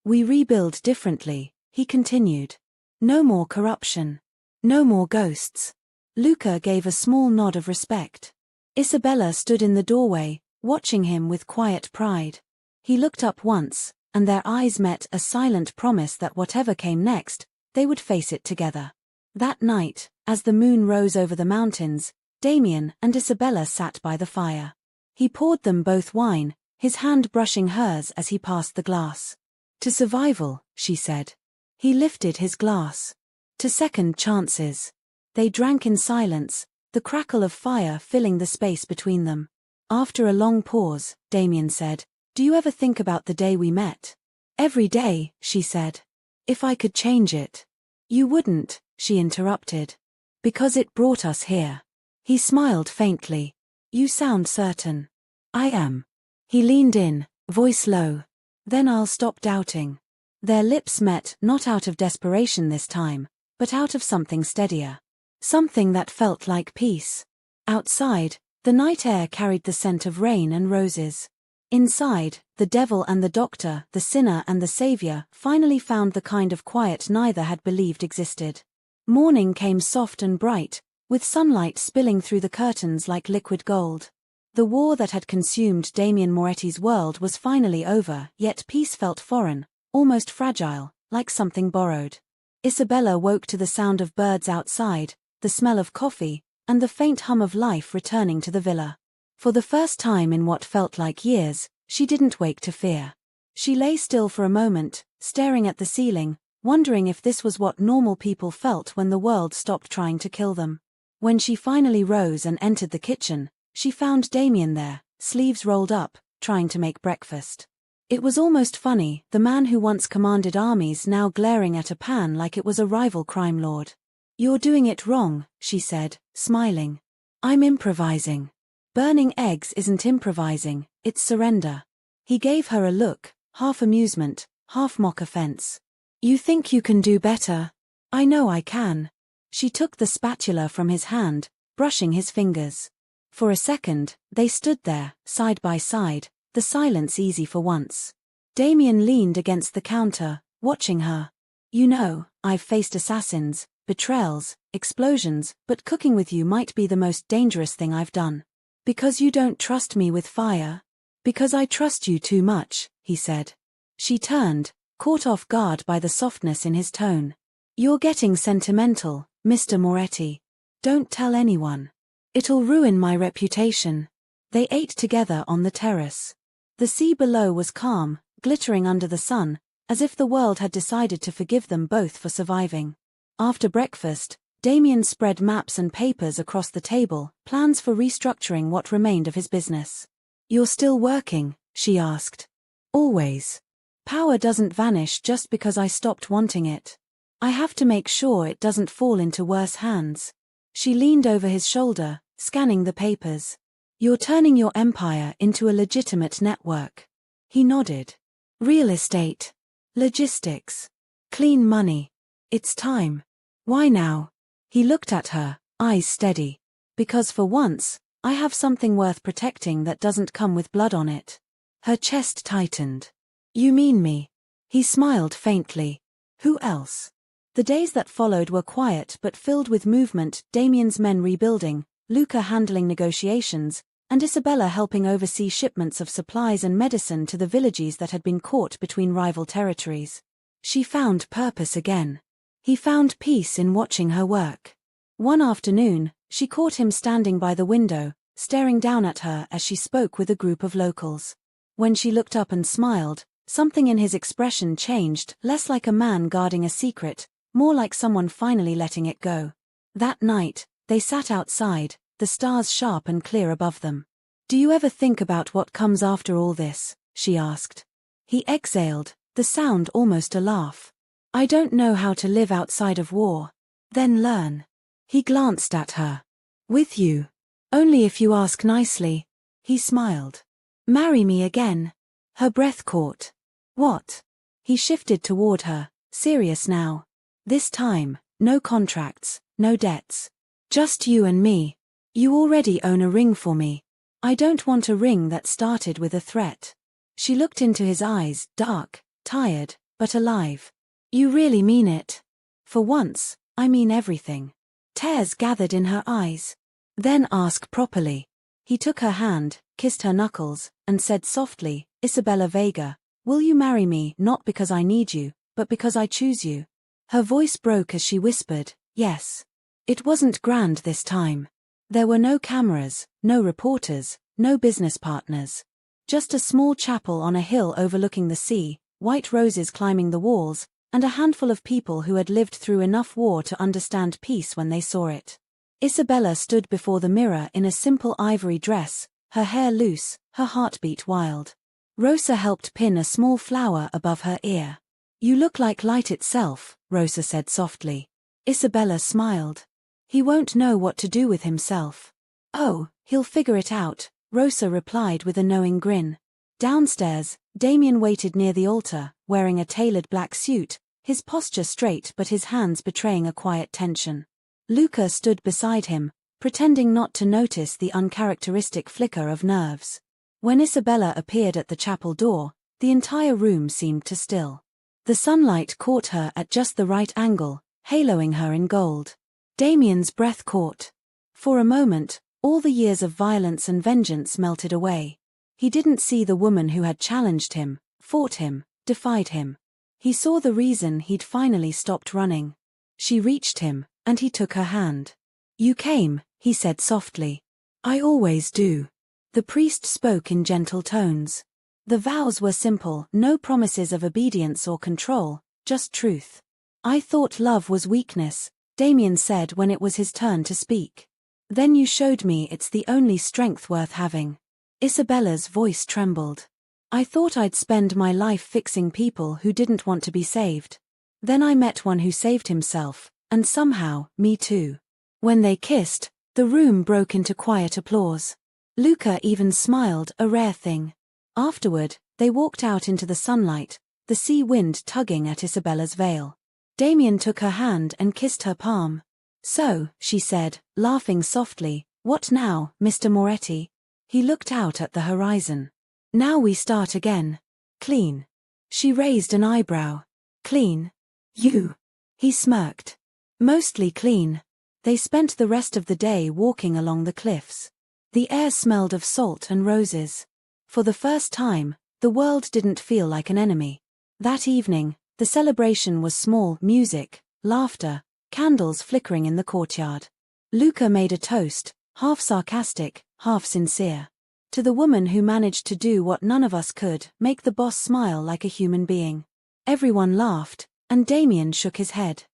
We rebuild differently, he continued. No more corruption. No more ghosts. Luca gave a small nod of respect. Isabella stood in the doorway, watching him with quiet pride. He looked up once, and their eyes met, a silent promise that whatever came next, they would face it together. That night, as the moon rose over the mountains, Damien and Isabella sat by the fire. He poured them both wine, his hand brushing hers as he passed the glass. To survival, she said. He lifted his glass. To second chances. They drank in silence, the crackle of fire filling the space between them. After a long pause, Damien said, "Do you ever think about the day we met?" "Every day," she said. "If I could change it." "You wouldn't," she interrupted. "Because it brought us here." He smiled faintly. "You sound certain." "I am." He leaned in, voice low. "Then I'll stop doubting." Their lips met, not out of desperation this time, but out of something steadier. Something that felt like peace. Outside, the night air carried the scent of rain and roses. Inside, the devil and the doctor, the sinner and the savior, finally found the kind of quiet neither had believed existed. Morning came soft and bright, with sunlight spilling through the curtains like liquid gold. The war that had consumed Damien Moretti's world was finally over, yet peace felt foreign, almost fragile, like something borrowed. Isabella woke to the sound of birds outside, the smell of coffee, and the faint hum of life returning to the villa. For the first time in what felt like years, she didn't wake to fear. She lay still for a moment, staring at the ceiling, wondering if this was what normal people felt when the world stopped trying to kill them. When she finally rose and entered the kitchen, she found Damien there, sleeves rolled up, trying to make breakfast. It was almost funny, the man who once commanded armies now glaring at a pan like it was a rival crime lord. "You're doing it wrong," she said, smiling. "I'm improvising." "Burning eggs isn't improvising, it's surrender." He gave her a look, half amusement, half mock offense. "You think you can do better?" "I know I can." She took the spatula from his hand, brushing his fingers. For a second, they stood there, side by side, the silence easy for once. Damien leaned against the counter, watching her. "You know, I've faced assassins, betrayals, explosions, but cooking with you might be the most dangerous thing I've done." "Because you don't trust me with fire?" "Because I trust you too much," he said. She turned, caught off guard by the softness in his tone. "You're getting sentimental, Mr. Moretti. Don't tell anyone. It'll ruin my reputation." They ate together on the terrace. The sea below was calm, glittering under the sun, as if the world had decided to forgive them both for surviving. After breakfast, Damien spread maps and papers across the table, plans for restructuring what remained of his business. "You're still working?" she asked. "Always. Power doesn't vanish just because I stopped wanting it. I have to make sure it doesn't fall into worse hands." She leaned over his shoulder, scanning the papers. "You're turning your empire into a legitimate network." He nodded. "Real estate. Logistics. Clean money. It's time." "Why now?" He looked at her, eyes steady. "Because for once, I have something worth protecting that doesn't come with blood on it." Her chest tightened. "You mean me?" He smiled faintly. "Who else?" The days that followed were quiet but filled with movement, Damien's men rebuilding, Luca handling negotiations, and Isabella helping oversee shipments of supplies and medicine to the villages that had been caught between rival territories. She found purpose again. He found peace in watching her work. One afternoon, she caught him standing by the window, staring down at her as she spoke with a group of locals. When she looked up and smiled, something in his expression changed, less like a man guarding a secret, more like someone finally letting it go. That night, they sat outside, the stars sharp and clear above them. "Do you ever think about what comes after all this?" she asked. He exhaled, the sound almost a laugh. "I don't know how to live outside of war." "Then learn." He glanced at her. "With you. Only if you ask nicely." He smiled. "Marry me again." Her breath caught. "What?" He shifted toward her, serious now. "This time, no contracts, no debts. Just you and me. You already own a ring for me. I don't want a ring that started with a threat." She looked into his eyes, dark, tired, but alive. "You really mean it?" "For once, I mean everything." Tears gathered in her eyes. "Then ask properly." He took her hand, kissed her knuckles, and said softly, "Isabella Vega, will you marry me not because I need you, but because I choose you?" Her voice broke as she whispered, "Yes." It wasn't grand this time. There were no cameras, no reporters, no business partners. Just a small chapel on a hill overlooking the sea, white roses climbing the walls, and a handful of people who had lived through enough war to understand peace when they saw it. Isabella stood before the mirror in a simple ivory dress, her hair loose, her heartbeat wild. Rosa helped pin a small flower above her ear. "You look like light itself," Rosa said softly. Isabella smiled. "He won't know what to do with himself." "Oh, he'll figure it out," Rosa replied with a knowing grin. Downstairs, Damien waited near the altar, wearing a tailored black suit, his posture straight but his hands betraying a quiet tension. Luca stood beside him, pretending not to notice the uncharacteristic flicker of nerves. When Isabella appeared at the chapel door, the entire room seemed to still. The sunlight caught her at just the right angle, haloing her in gold. Damien's breath caught. For a moment, all the years of violence and vengeance melted away. He didn't see the woman who had challenged him, fought him, defied him. He saw the reason he'd finally stopped running. She reached him, and he took her hand. "You came," he said softly. "I always do." The priest spoke in gentle tones. The vows were simple, no promises of obedience or control, just truth. "I thought love was weakness," Damien said when it was his turn to speak. "Then you showed me it's the only strength worth having." Isabella's voice trembled. "I thought I'd spend my life fixing people who didn't want to be saved. Then I met one who saved himself, and somehow, me too." When they kissed, the room broke into quiet applause. Luca even smiled, a rare thing. Afterward, they walked out into the sunlight, the sea wind tugging at Isabella's veil. Damien took her hand and kissed her palm. "So," she said, laughing softly, "what now, Mr. Moretti?" He looked out at the horizon. "Now we start again. Clean." She raised an eyebrow. "Clean? You?" He smirked. "Mostly clean." They spent the rest of the day walking along the cliffs. The air smelled of salt and roses. For the first time, the world didn't feel like an enemy. That evening, the celebration was small: music, laughter, candles flickering in the courtyard. Luca made a toast, half sarcastic, half sincere. "To the woman who managed to do what none of us could, make the boss smile like a human being." Everyone laughed, and Damien shook his head.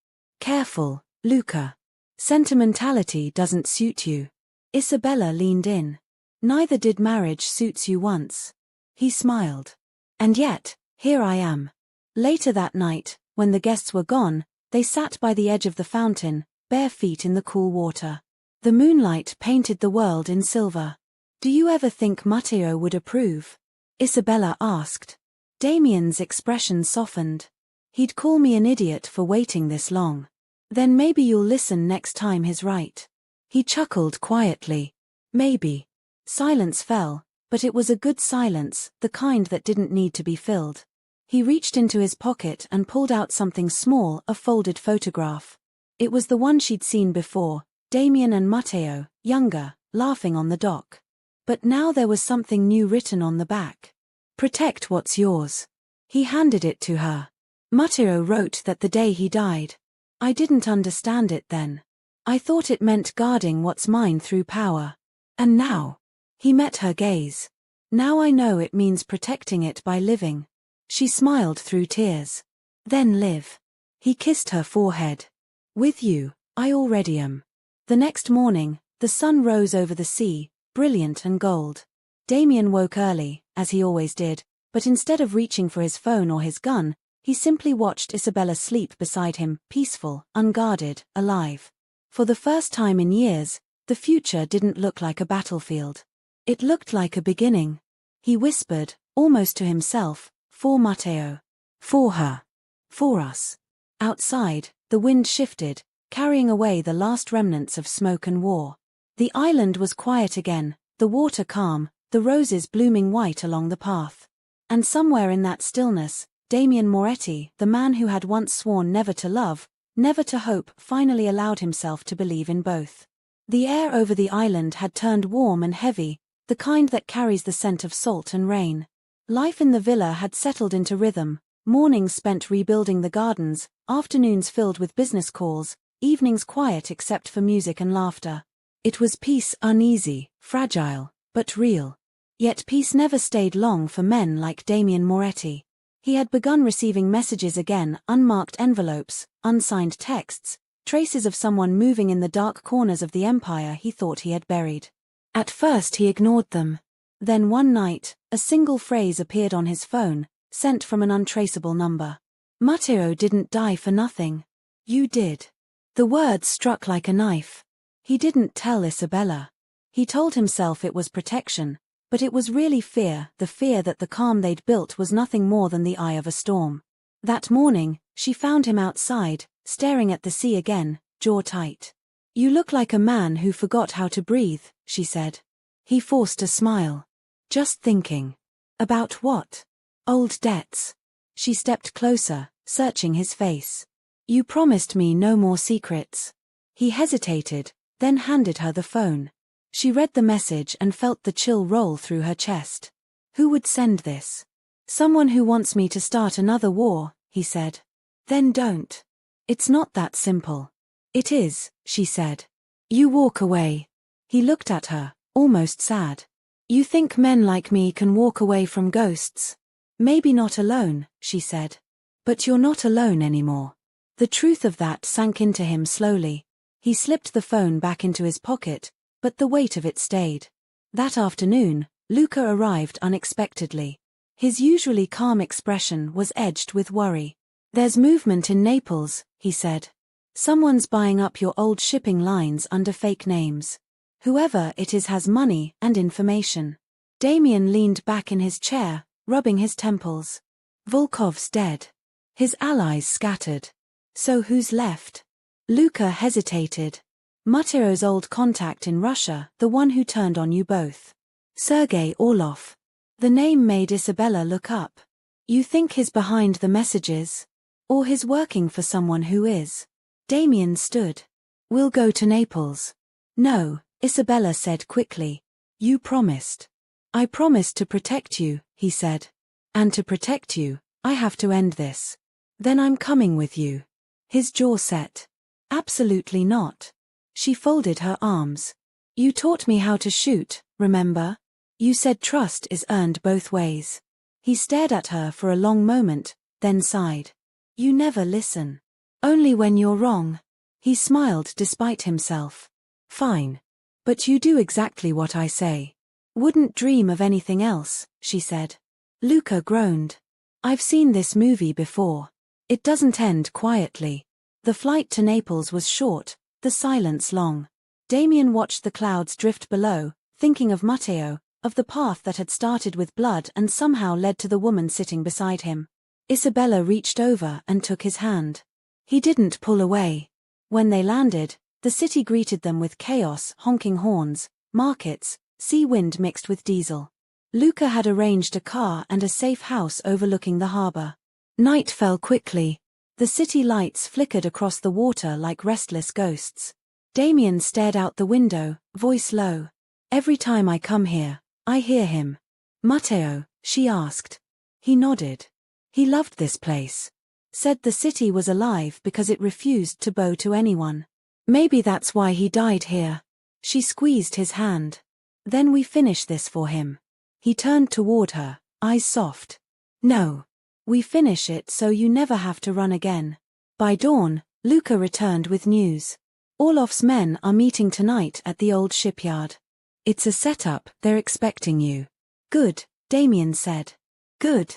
"Careful, Luca. Sentimentality doesn't suit you." Isabella leaned in. "Neither did marriage suits you once." He smiled. "And yet, here I am." Later that night, when the guests were gone, they sat by the edge of the fountain, bare feet in the cool water. The moonlight painted the world in silver. "Do you ever think Matteo would approve?" Isabella asked. Damien's expression softened. "He'd call me an idiot for waiting this long." "Then maybe you'll listen next time he's right." He chuckled quietly. "Maybe." Silence fell, but it was a good silence, the kind that didn't need to be filled. He reached into his pocket and pulled out something small, a folded photograph. It was the one she'd seen before, Damien and Matteo, younger, laughing on the dock. But now there was something new written on the back. "Protect what's yours." He handed it to her. Matteo wrote that the day he died. "I didn't understand it then. I thought it meant guarding what's mine through power. And now." He met her gaze. "Now I know it means protecting it by living." She smiled through tears. "Then live." He kissed her forehead. "With you, I already am." The next morning, the sun rose over the sea, brilliant and gold. Damien woke early, as he always did, but instead of reaching for his phone or his gun, he simply watched Isabella sleep beside him, peaceful, unguarded, alive. For the first time in years, the future didn't look like a battlefield. It looked like a beginning. He whispered, almost to himself, "For Matteo. For her. For us." Outside, the wind shifted, carrying away the last remnants of smoke and war. The island was quiet again, the water calm, the roses blooming white along the path. And somewhere in that stillness, Damien Moretti, the man who had once sworn never to love, never to hope, finally allowed himself to believe in both. The air over the island had turned warm and heavy, the kind that carries the scent of salt and rain. Life in the villa had settled into rhythm, mornings spent rebuilding the gardens, afternoons filled with business calls, evenings quiet except for music and laughter. It was peace, uneasy, fragile, but real. Yet peace never stayed long for men like Damien Moretti. He had begun receiving messages again, unmarked envelopes, unsigned texts, traces of someone moving in the dark corners of the empire he thought he had buried. At first he ignored them. Then one night, a single phrase appeared on his phone, sent from an untraceable number. Matteo didn't die for nothing. You did. The words struck like a knife. He didn't tell Isabella. He told himself it was protection, but it was really fear, the fear that the calm they'd built was nothing more than the eye of a storm. That morning, she found him outside, staring at the sea again, jaw tight. You look like a man who forgot how to breathe, she said. He forced a smile. Just thinking. About what? Old debts. She stepped closer, searching his face. You promised me no more secrets. He hesitated, then handed her the phone. She read the message and felt the chill roll through her chest. Who would send this? Someone who wants me to start another war, he said. Then don't. It's not that simple. It is, she said. You walk away. He looked at her, almost sad. You think men like me can walk away from ghosts? Maybe not alone, she said. But you're not alone anymore. The truth of that sank into him slowly. He slipped the phone back into his pocket, but the weight of it stayed. That afternoon, Luca arrived unexpectedly. His usually calm expression was edged with worry. There's movement in Naples, he said. Someone's buying up your old shipping lines under fake names. Whoever it is has money and information. Damien leaned back in his chair, rubbing his temples. Volkov's dead. His allies scattered. So who's left? Luca hesitated. Matteo's old contact in Russia, the one who turned on you both. Sergei Orlov. The name made Isabella look up. You think he's behind the messages? Or he's working for someone who is? Damien stood. We'll go to Naples. No, Isabella said quickly. You promised. I promised to protect you, he said. And to protect you, I have to end this. Then I'm coming with you. His jaw set. Absolutely not. She folded her arms. You taught me how to shoot, remember? You said trust is earned both ways. He stared at her for a long moment, then sighed. You never listen. Only when you're wrong. He smiled despite himself. Fine. But you do exactly what I say. Wouldn't dream of anything else, she said. Luca groaned. I've seen this movie before. It doesn't end quietly. The flight to Naples was short, the silence long. Damien watched the clouds drift below, thinking of Matteo, of the path that had started with blood and somehow led to the woman sitting beside him. Isabella reached over and took his hand. He didn't pull away. When they landed, the city greeted them with chaos, honking horns, markets, sea wind mixed with diesel. Luca had arranged a car and a safe house overlooking the harbor. Night fell quickly. The city lights flickered across the water like restless ghosts. Damien stared out the window, voice low. Every time I come here, I hear him. Matteo, she asked. He nodded. He loved this place. Said the city was alive because it refused to bow to anyone. Maybe that's why he died here. She squeezed his hand. Then we finish this for him. He turned toward her, eyes soft. No. We finish it so you never have to run again. By dawn, Luca returned with news. Orlov's men are meeting tonight at the old shipyard. It's a setup, they're expecting you. Good, Damien said. Good.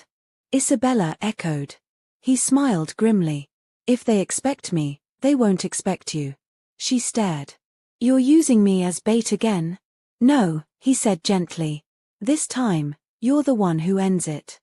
Isabella echoed. He smiled grimly. If they expect me, they won't expect you. She stared. You're using me as bait again? No, he said gently. This time, you're the one who ends it.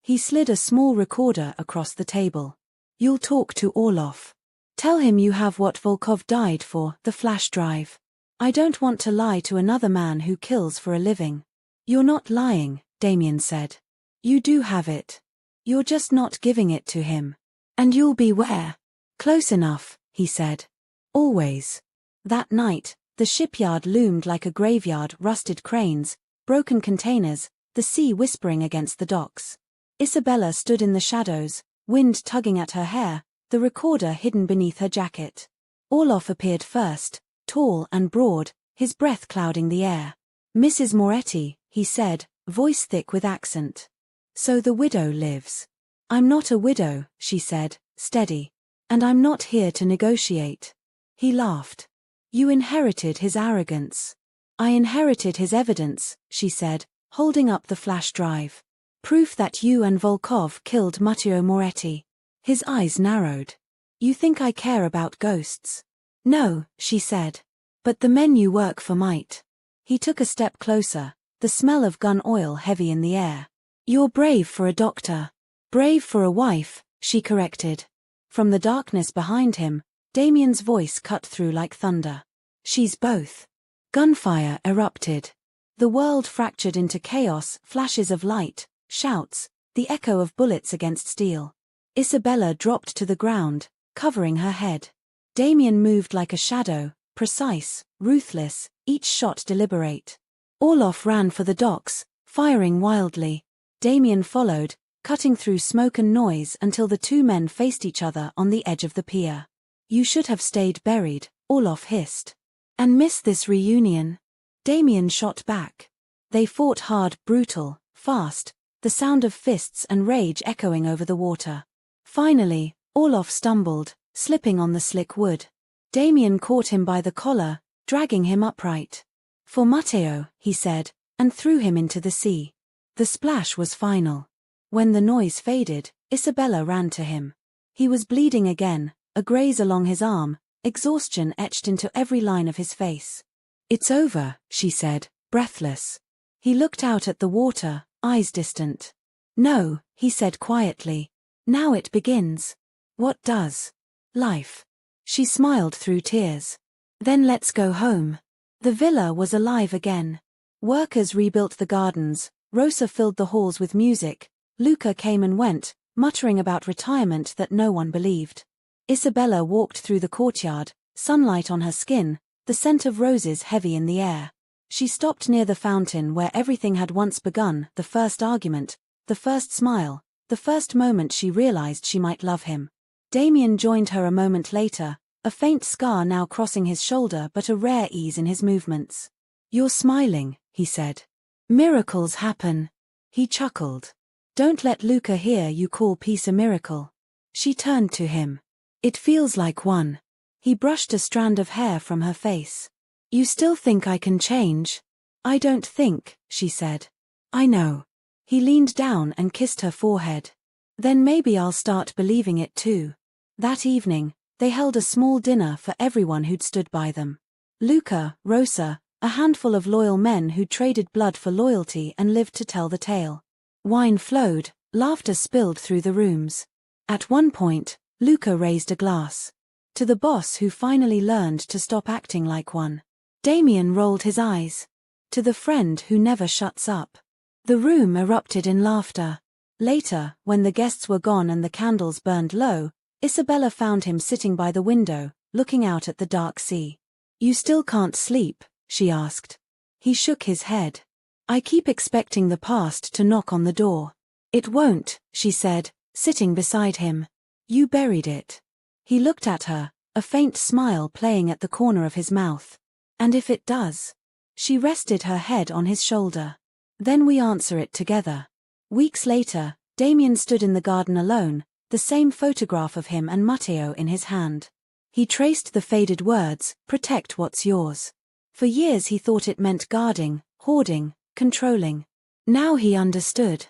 He slid a small recorder across the table. You'll talk to Orlov. Tell him you have what Volkov died for, the flash drive. I don't want to lie to another man who kills for a living. You're not lying, Damien said. You do have it. You're just not giving it to him. And you'll be where? Close enough, he said. Always. That night, the shipyard loomed like a graveyard, rusted cranes, broken containers, the sea whispering against the docks. Isabella stood in the shadows, wind tugging at her hair, the recorder hidden beneath her jacket. Orlov appeared first, tall and broad, his breath clouding the air. Mrs. Moretti, he said, voice thick with accent. So the widow lives. I'm not a widow, she said, steady. And I'm not here to negotiate. He laughed. You inherited his arrogance. I inherited his evidence, she said, holding up the flash drive. Proof that you and Volkov killed Matteo Moretti. His eyes narrowed. You think I care about ghosts? No, she said. But the men you work for might. He took a step closer, the smell of gun oil heavy in the air. You're brave for a doctor. Brave for a wife, she corrected. From the darkness behind him, Damien's voice cut through like thunder. She's both. Gunfire erupted. The world fractured into chaos, flashes of light, shouts, the echo of bullets against steel. Isabella dropped to the ground, covering her head. Damien moved like a shadow, precise, ruthless, each shot deliberate. Orloff ran for the docks, firing wildly. Damien followed, cutting through smoke and noise until the two men faced each other on the edge of the pier. You should have stayed buried, Orloff hissed. And miss this reunion? Damien shot back. They fought hard, brutal, fast, the sound of fists and rage echoing over the water. Finally, Orloff stumbled, slipping on the slick wood. Damien caught him by the collar, dragging him upright. For Matteo, he said, and threw him into the sea. The splash was final. When the noise faded, Isabella ran to him. He was bleeding again, a graze along his arm, exhaustion etched into every line of his face. It's over, she said, breathless. He looked out at the water, eyes distant. No, he said quietly. Now it begins. What does? Life. She smiled through tears. Then let's go home. The villa was alive again. Workers rebuilt the gardens, Rosa filled the halls with music, Luca came and went, muttering about retirement that no one believed. Isabella walked through the courtyard, sunlight on her skin, the scent of roses heavy in the air. She stopped near the fountain where everything had once begun, the first argument, the first smile, the first moment she realized she might love him. Damien joined her a moment later, a faint scar now crossing his shoulder but a rare ease in his movements. You're smiling, he said. Miracles happen. He chuckled. Don't let Luca hear you call peace a miracle. She turned to him. It feels like one. He brushed a strand of hair from her face. You still think I can change? I don't think, she said. I know. He leaned down and kissed her forehead. Then maybe I'll start believing it too. That evening, they held a small dinner for everyone who'd stood by them. Luca, Rosa, a handful of loyal men who'd traded blood for loyalty and lived to tell the tale. Wine flowed, laughter spilled through the rooms. At one point, Luca raised a glass. To the boss who finally learned to stop acting like one. Damien rolled his eyes. To the friend who never shuts up. The room erupted in laughter. Later, when the guests were gone and the candles burned low, Isabella found him sitting by the window, looking out at the dark sea. You still can't sleep? She asked. He shook his head. I keep expecting the past to knock on the door. It won't, she said, sitting beside him. You buried it. He looked at her, a faint smile playing at the corner of his mouth. And if it does? She rested her head on his shoulder. Then we answer it together. Weeks later, Damien stood in the garden alone, the same photograph of him and Matteo in his hand. He traced the faded words, protect what's yours. For years he thought it meant guarding, hoarding, controlling. Now he understood.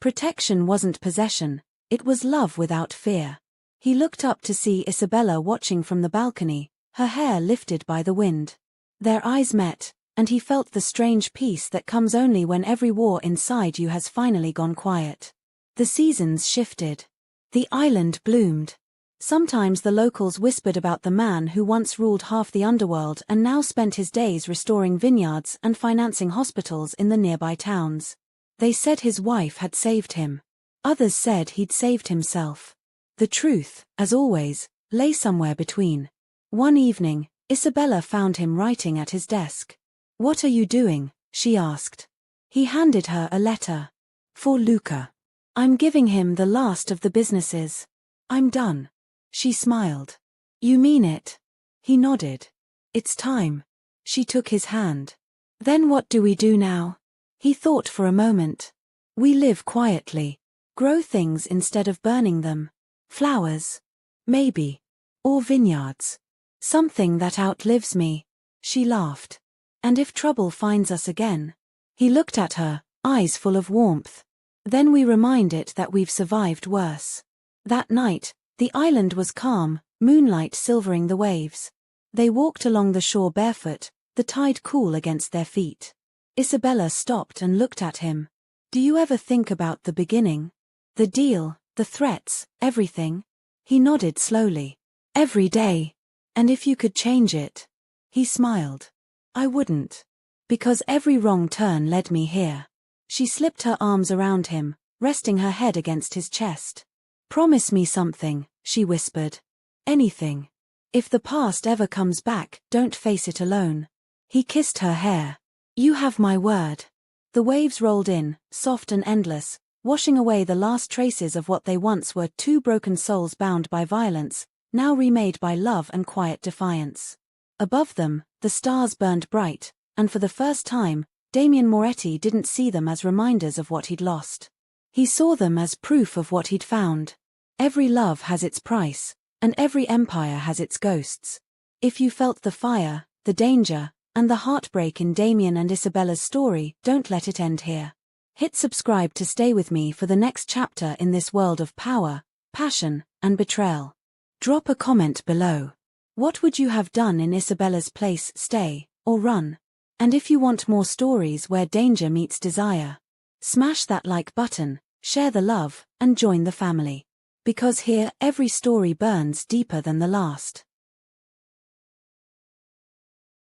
Protection wasn't possession, it was love without fear. He looked up to see Isabella watching from the balcony, her hair lifted by the wind. Their eyes met, and he felt the strange peace that comes only when every war inside you has finally gone quiet. The seasons shifted. The island bloomed. Sometimes the locals whispered about the man who once ruled half the underworld and now spent his days restoring vineyards and financing hospitals in the nearby towns. They said his wife had saved him. Others said he'd saved himself. The truth, as always, lay somewhere between. One evening, Isabella found him writing at his desk. What are you doing? She asked. He handed her a letter. For Luca. I'm giving him the last of the businesses. I'm done. She smiled. You mean it? He nodded. It's time. She took his hand. Then what do we do now? He thought for a moment. We live quietly. Grow things instead of burning them. Flowers. Maybe. Or vineyards. Something that outlives me. She laughed. And if trouble finds us again? He looked at her, eyes full of warmth. Then we remind it that we've survived worse. That night, the island was calm, moonlight silvering the waves. They walked along the shore barefoot, the tide cool against their feet. Isabella stopped and looked at him. Do you ever think about the beginning? The deal, the threats, everything? He nodded slowly. Every day. And if you could change it? He smiled. I wouldn't. Because every wrong turn led me here. She slipped her arms around him, resting her head against his chest. Promise me something, she whispered. Anything. If the past ever comes back, don't face it alone. He kissed her hair. You have my word. The waves rolled in, soft and endless, washing away the last traces of what they once were, two broken souls bound by violence, now remade by love and quiet defiance. Above them, the stars burned bright, and for the first time, Damien Moretti didn't see them as reminders of what he'd lost. He saw them as proof of what he'd found. Every love has its price, and every empire has its ghosts. If you felt the fire, the danger, and the heartbreak in Damien and Isabella's story, don't let it end here. Hit subscribe to stay with me for the next chapter in this world of power, passion, and betrayal. Drop a comment below. What would you have done in Isabella's place, stay, or run? And if you want more stories where danger meets desire, smash that like button, share the love, and join the family. Because here every story burns deeper than the last.